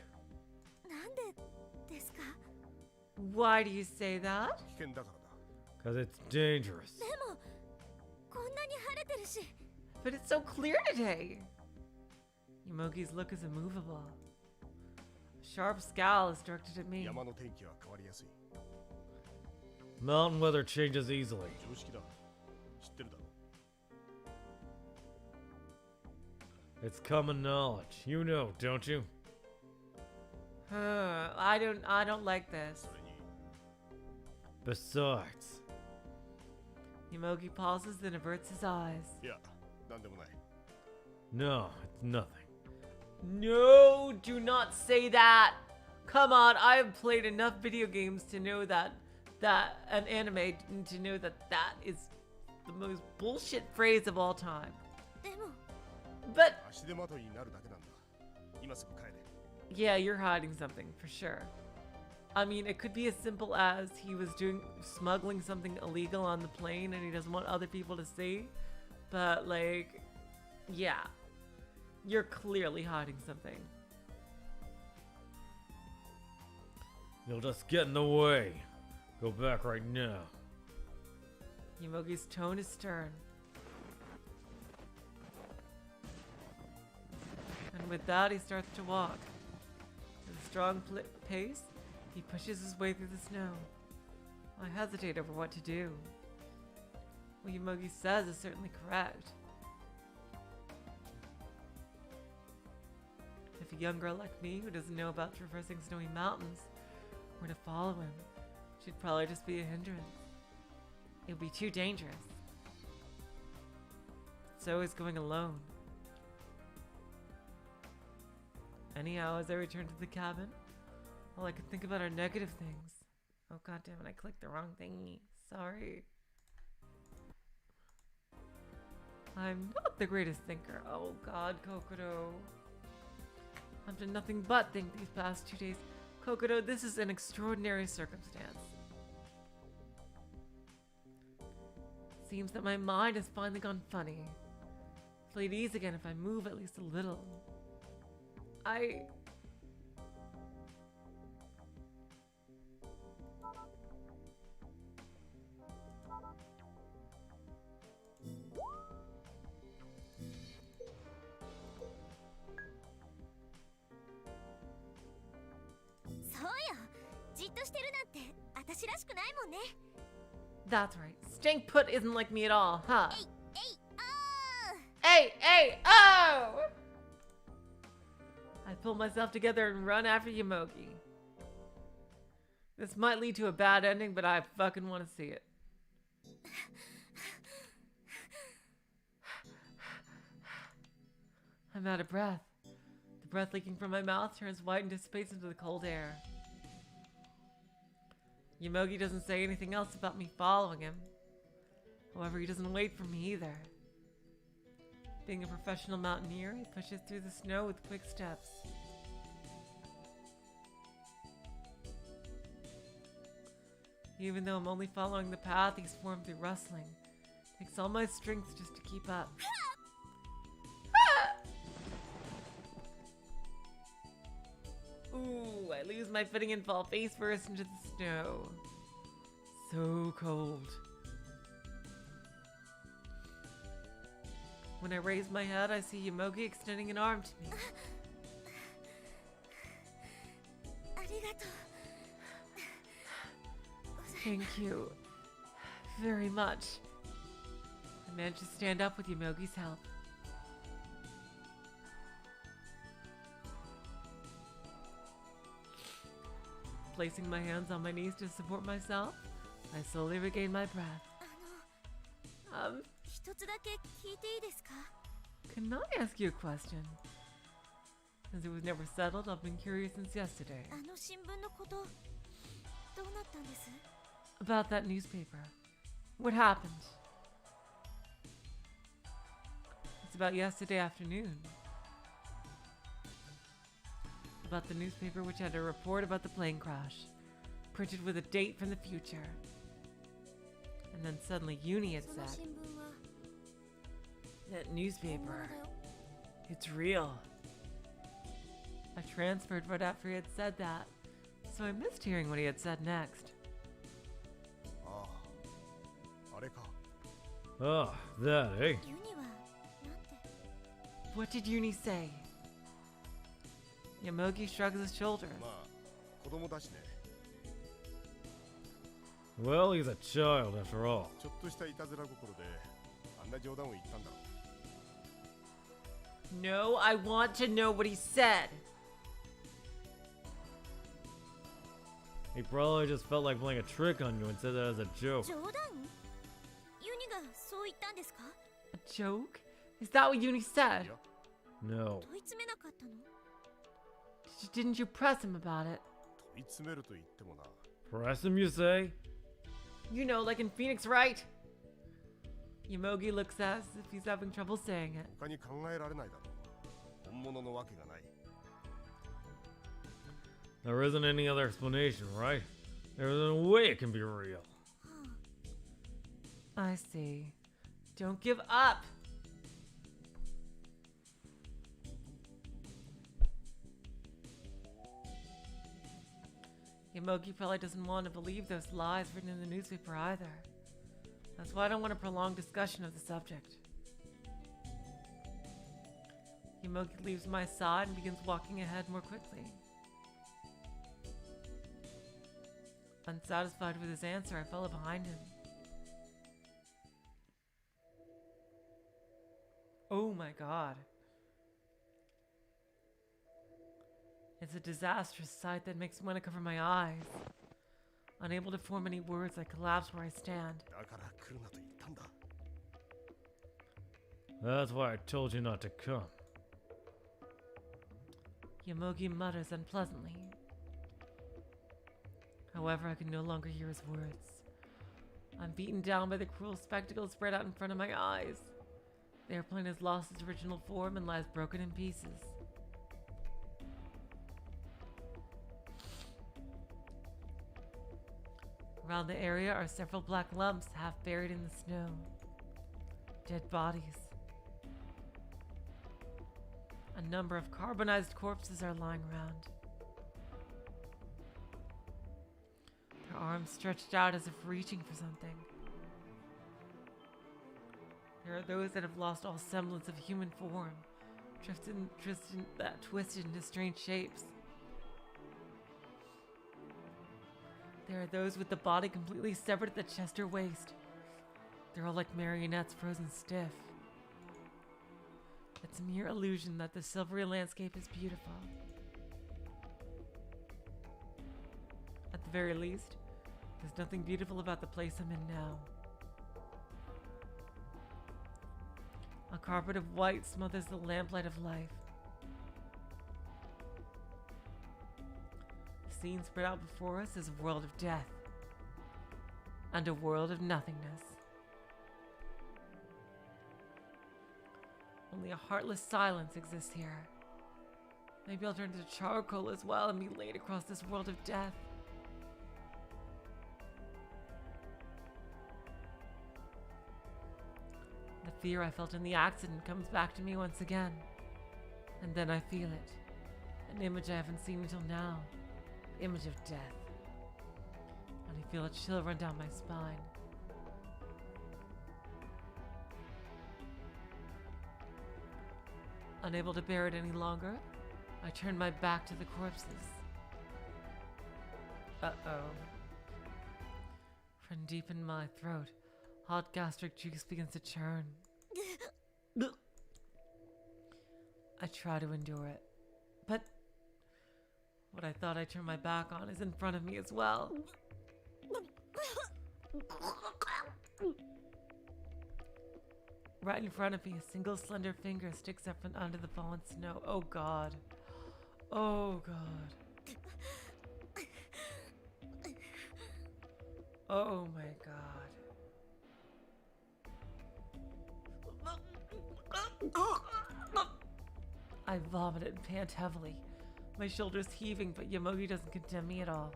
なんでですか？ Why do you say that? 危険だからだ。 Cause it's dangerous. でもこんなに晴れてるし。 But it's so clear today. Yomogi's look is immovable. A sharp scowl is directed at me. 山の天気は変わりやすい。 Mountain weather changes easily. 常識だ。知ってるだろ。 It's common knowledge. You know, don't you? I don't like this. それに Besides, Yomogi pauses, then averts his eyes. いや、なんでもない。 no, it's nothing. No, do not say that. Come on, I have played enough video games to know that an anime to know that is the most bullshit phrase of all time. でも But 足手まといになるだけなんだ。今すぐ帰れ。 yeah, you're hiding something for sure. I mean, it could be as simple as he was smuggling something illegal on the plane and he doesn't want other people to see. But like, yeah, you're clearly hiding something. You'll just get in the way. Go back right now. Yomogi's tone is stern. And with that, he starts to walk. With a strong pace, he pushes his way through the snow. I hesitate over what to do. What Yomogi says is certainly correct. If a young girl like me, who doesn't know about traversing snowy mountains, were to follow him, she'd probably just be a hindrance. It would be too dangerous. So he's going alone. Anyhow, as I return to the cabin, all I could think about are negative things. Oh goddammit, I clicked the wrong thingy. Sorry. I'm not the greatest thinker. Oh god, Kokoro. I've done nothing but think these past 2 days. Kokoro, this is an extraordinary circumstance. Seems that my mind has finally gone funny. Play at ease again if I move at least a little. I... That's right. Staying put isn't like me at all, huh? Hey, oh! I pull myself together and run after Yomogi. This might lead to a bad ending, but I fucking want to see it. I'm out of breath. The breath leaking from my mouth turns white and dissipates into the cold air. Yomogi doesn't say anything else about me following him. However, he doesn't wait for me either. Being a professional mountaineer, he pushes through the snow with quick steps. Even though I'm only following the path he's formed through rustling. Takes all my strength just to keep up. Ooh, I lose my footing and fall face first into the snow. So cold. When I raise my head, I see Yomogi extending an arm to me. ありがとう Thank you very much. I managed to stand up with Yomogi's help. Placing my hands on my knees to support myself, I slowly regain my breath. 一つだけ聞いていいですか Can I ask you a question? Since it was never settled, I've been curious since yesterday. あの新聞のことどうなったんです About that newspaper. What happened? It's about yesterday afternoon. About the newspaper which had a report about the plane crash, printed with a date from the future. And then suddenly Yuni had その said, 新聞は that 本物 newspaper, だよ it's real. I transferred right after he had said that, so I missed hearing what he had said next. ああ、あれか。 Ah, that, eh? ユニはなんて What did Yuni say? Yomogi shrugs his shoulders. まあ、子供だしね。 Well, he's a child after all. ちょっとしたいたずら心で、あんな冗談を言ったんだろう。 No, I want to know what he said. He probably just felt like playing a trick on you and said that as a joke. 冗談ユニがそう言ったんですか A joke? Is that what Yuni said? いや、 No. 問い詰めなかったの Didn't you press him about it? 問い詰めると言ってもな。 Press him, you say? You know, like in Phoenix, right? Yomogi looks as if he's having trouble saying it. 他に考えられないだろう。本物のわけがない。 There isn't any other explanation, right? There isn't a way it can be real. I see. Don't give up! Yomogi probably doesn't want to believe those lies written in the newspaper either. That's why I don't want a prolonged discussion of the subject. Yomogi leaves my side and begins walking ahead more quickly. Unsatisfied with his answer, I follow behind him. Oh my god. It's a disastrous sight that makes me want to cover my eyes. Unable to form any words, I collapse where I stand. だから来るなと言ったんだ。 That's why I told you not to come. Yomogi mutters unpleasantly. However, I can no longer hear his words. I'm beaten down by the cruel spectacle spread out in front of my eyes. The airplane has lost its original form and lies broken in pieces. Around the area are several black lumps half buried in the snow. Dead bodies. A number of carbonized corpses are lying around. Their arms stretched out as if reaching for something. There are those that have lost all semblance of human form, twisted into strange shapes. There are those with the body completely severed at the chest or waist. They're all like marionettes frozen stiff. It's a mere illusion that the silvery landscape is beautiful. At the very least, there's nothing beautiful about the place I'm in now. A carpet of white smothers the lamplight of life. The scene spread out before us is a world of death and a world of nothingness. Only a heartless silence exists here. Maybe I'll turn to charcoal as well and be laid across this world of death. fear I felt in the accident comes back to me once again. And then I feel it. An image I haven't seen until now. Image of death. And I feel a chill run down my spine. Unable to bear it any longer, I turn my back to the corpses. Uh-oh. From deep in my throat, hot gastric juice begins to churn. I try to endure it, but what I thought I turned my back on is in front of me as well. Right in front of me, a single slender finger sticks up from under the fallen snow. Oh God. Oh God. Oh my God. I vomit and pant heavily, my shoulders heaving, but Yomogi doesn't condemn me at all.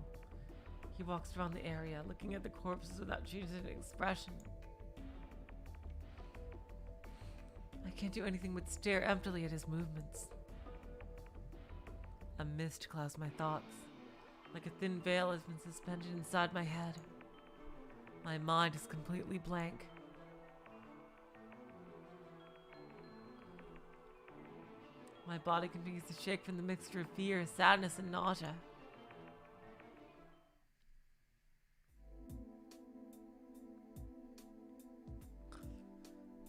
He walks around the area, looking at the corpses without changing an expression. I can't do anything but stare emptily at his movements. A mist clouds my thoughts, like a thin veil has been suspended inside my head. My mind is completely blank. My body continues to shake from the mixture of fear, sadness, and nausea.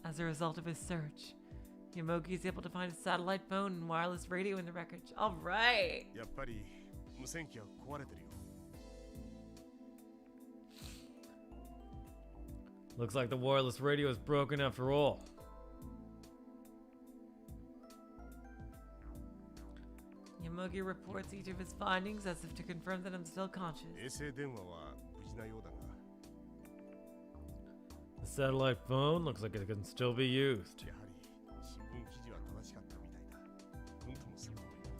As a result of his search, Yomogi is able to find a satellite phone and wireless radio in the wreckage. All right! やっぱり無線機は壊れてるよ。 Looks like the wireless radio is broken after all. Yomogi reports each of his findings as if to confirm that I'm still conscious. 衛星電話は無事なようだが、 The satellite phone looks like it can still be used. やはり新聞記事は正しかったみたいだ。うんともするとも言え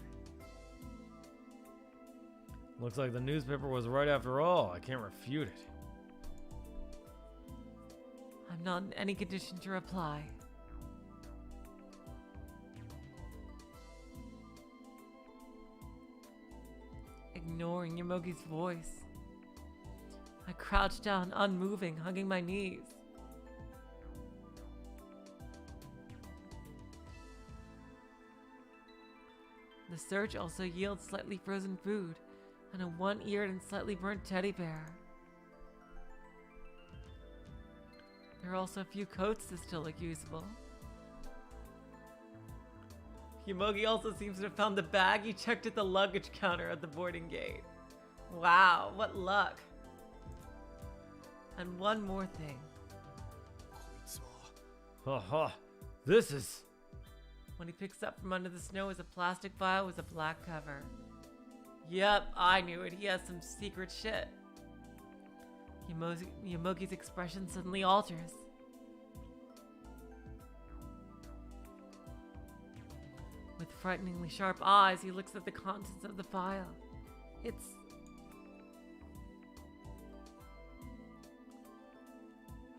ない。 Looks like the newspaper was right after all. I can't refute it. I'm not in any condition to reply. Ignoring Yomogi's voice, I crouch down, unmoving, hugging my knees. The search also yields slightly frozen food and a one-eared and slightly burnt teddy bear. There are also a few coats that still look usable. Yomogi also seems to have found the bag he checked at the luggage counter at the boarding gate. Wow, what luck. And one more thing. こいつは Haha. This is... What he picks up from under the snow is a plastic vial with a black cover. Yep, I knew it. He has some secret shit. Yomogi's expression suddenly alters. With frighteningly sharp eyes, he looks at the contents of the vial. It's...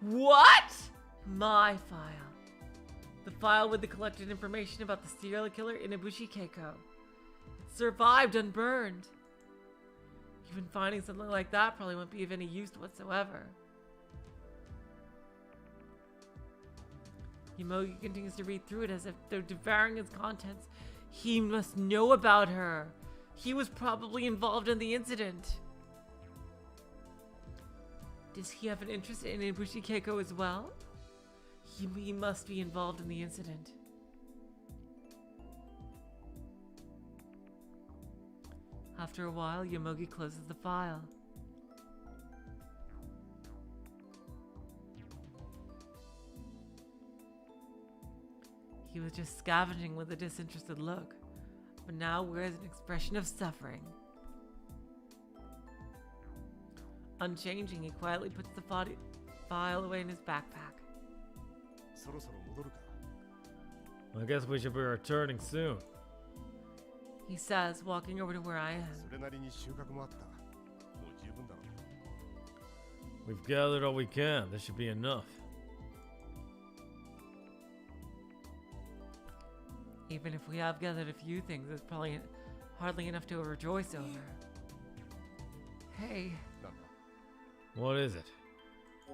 What? My file. The file with the collected information about the serial killer Inabushi Keiko. It survived unburned. Even finding something like that probably won't be of any use whatsoever. Yomogi continues to read through it as if they're devouring its contents. He must know about her. He was probably involved in the incident. Does he have an interest in Ibushi Keiko as well? He must be involved in the incident. After a while, Yomogi closes the file. He was just scavenging with a disinterested look, but now wears an expression of suffering. Unchanging, he quietly puts the file away in his backpack. そろそろ戻るか。 I guess we should be returning soon. He says, walking over to where I am. それなりに収穫もあった。もう十分だろう。 We've gathered all we can. This should be enough. Even if we have gathered a few things, it's probably hardly enough to rejoice over. Hey, なんだ What is it? お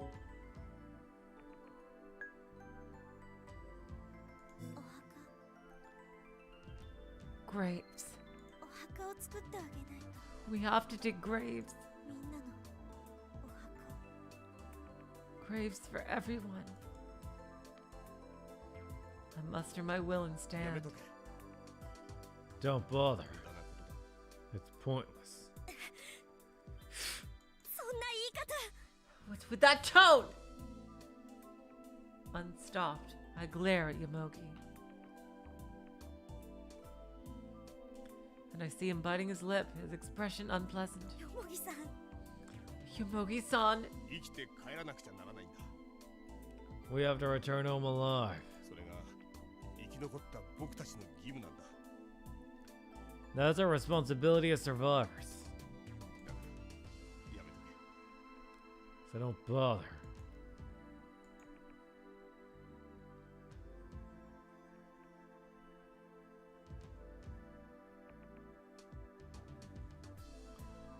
墓 graves. お墓を作ってあげないと We have to dig graves. みんなのお墓 Graves for everyone. I muster my will and やめ stand. とけ Don't bother. 無駄なことだ It's pointless. そんな言い方 What's with that tone? Unstopped, I glare at Yamogi. And I see him biting his lip, his expression unpleasant. よもぎさん Yamogi-san, 生きて帰らなくちゃならないんだ We have to return home alive. それが生き残った僕たちの義務なんだ That's our responsibility as survivors. だからやめとけ So don't bother.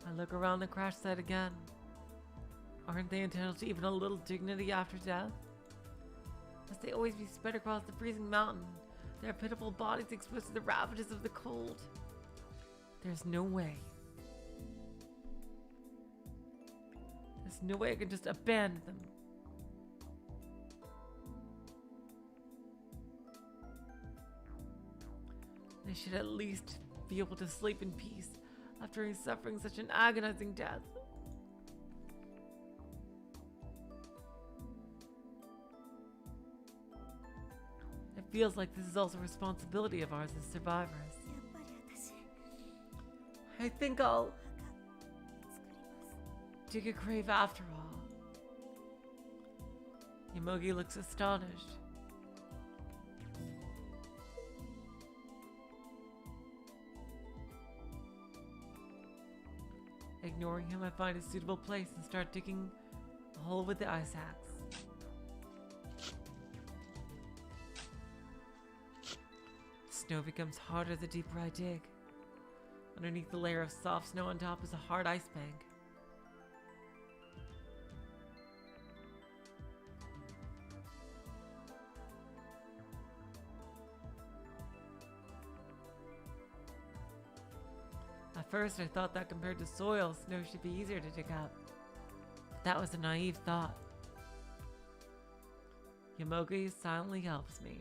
I look around the crash site again. Aren't they entitled to even a little dignity after death? Must they always be spread across the freezing mountain, their pitiful bodies exposed to the ravages of the cold? There's no way. There's no way I can just abandon them. They should at least be able to sleep in peace after suffering such an agonizing death. It feels like this is also a responsibility of ours as survivors. やっぱり私 I think I'll お墓作ります dig a grave after all. Yamogi looks astonished. Ignoring him, I find a suitable place and start digging a hole with the ice axe. Snow becomes harder the deeper I dig. Underneath the layer of soft snow on top is a hard ice bank. At first, I thought that compared to soil, snow should be easier to dig up. But that was a naive thought. Yamogi silently helps me.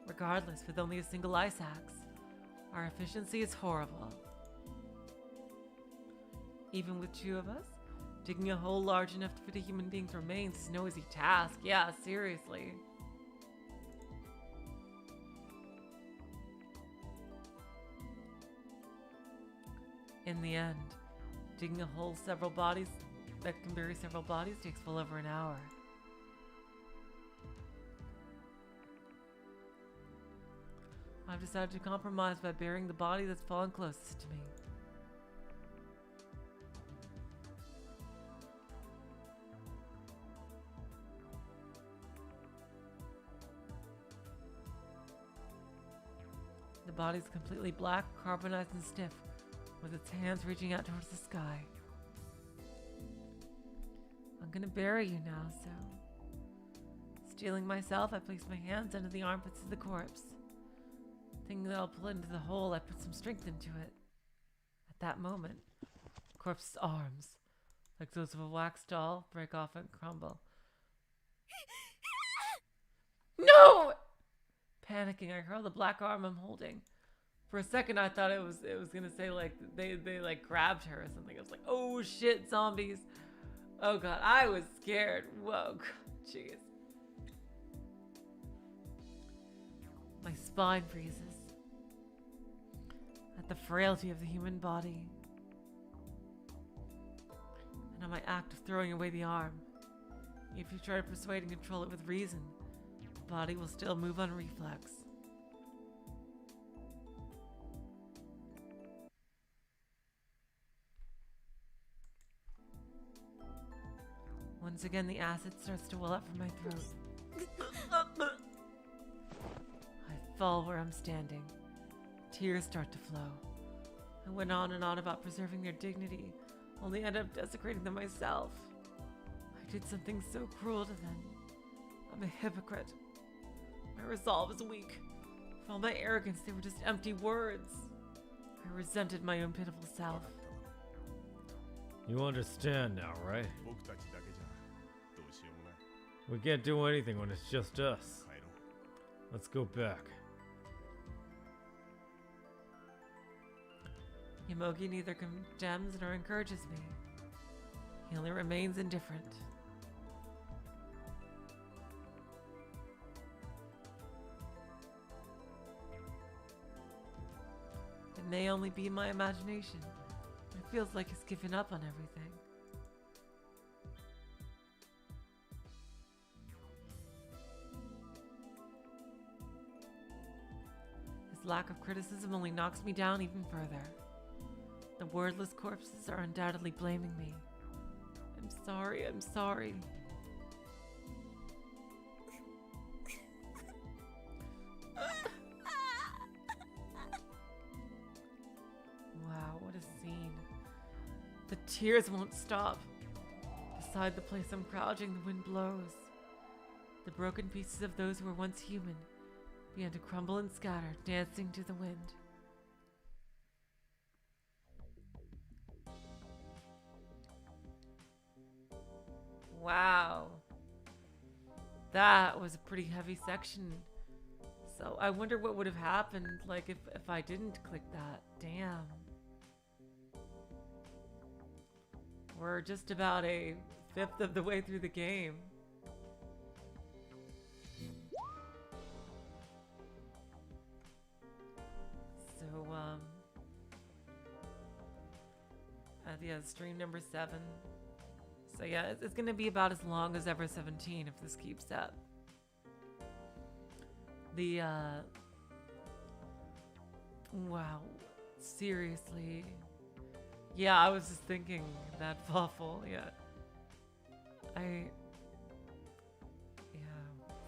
Regardless, with only a single ice axe, our efficiency is horrible. Even with two of us, digging a hole large enough to fit a human being's remains is no easy task. Yeah, seriously. In the end, digging a hole that can bury several bodies takes well over an hour. I've decided to compromise by burying the body that's fallen closest to me. The body's completely black, carbonized and stiff, with its hands reaching out towards the sky. I'm gonna bury you now, so... Steeling myself, I place my hands under the armpits of the corpse. Thinking that I'll pull into the hole, I put some strength into it. At that moment, the corpse's arms, like those of a wax doll, break off and crumble. No! Panicking, I hurl the black arm I'm holding. For a second, I thought it was gonna say like they like grabbed her or something. I was like, oh shit, zombies! Oh god, I was scared. Whoa, jeez. My spine freezes at the frailty of the human body, and on my act of throwing away the arm. If you try to persuade and control it with reason, the body will still move on reflex. When Once again, the acid starts to well up from my throat. I fall where I'm standing. Tears start to flow. I went on and on about preserving their dignity, only ended up desecrating them myself. I did something so cruel to them. I'm a hypocrite. My resolve is weak. For all my arrogance, they were just empty words. I resented my own pitiful self. You understand now, right? 僕たちだけじゃどうしようもない We can't do anything when it's just us. 帰ろう Let's go back. Yamogi neither condemns nor encourages me. He only remains indifferent. It may only be my imagination, but it feels like he's given up on everything. His lack of criticism only knocks me down even further. The wordless corpses are undoubtedly blaming me. I'm sorry, I'm sorry. Wow, what a scene. The tears won't stop. Beside the place I'm crouching, the wind blows. The broken pieces of those who were once human began to crumble and scatter, dancing to the wind. Wow. That was a pretty heavy section. So I wonder what would have happened, like, if I didn't click that. Damn. We're just about a fifth of the way through the game. So, yeah, stream number 7. So yeah, it's gonna be about as long as Ever 17 if this keeps up. The, wow, seriously. Yeah, I was just thinking that awful, yeah.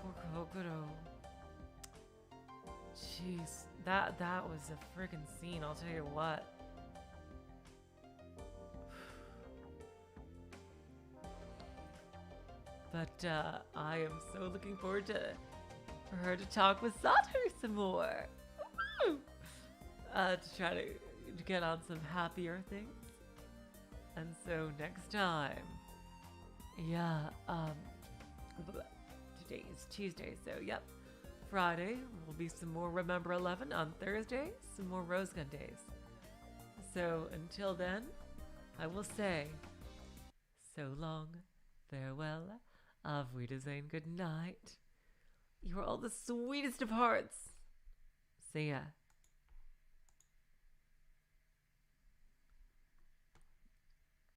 Poor Kokoro. Jeez, that was a friggin' scene, I'll tell you what. But I am so looking forward for her to talk with Satoru some more. Woo! To try to get on some happier things. And so next time, yeah, today is Tuesday, so yep. Friday will be some more Remember 11. On Thursday, some more Rose Gun days. So until then, I will say, so long, farewell, auf Wiedersehen, good night. You are all the sweetest of hearts. See ya.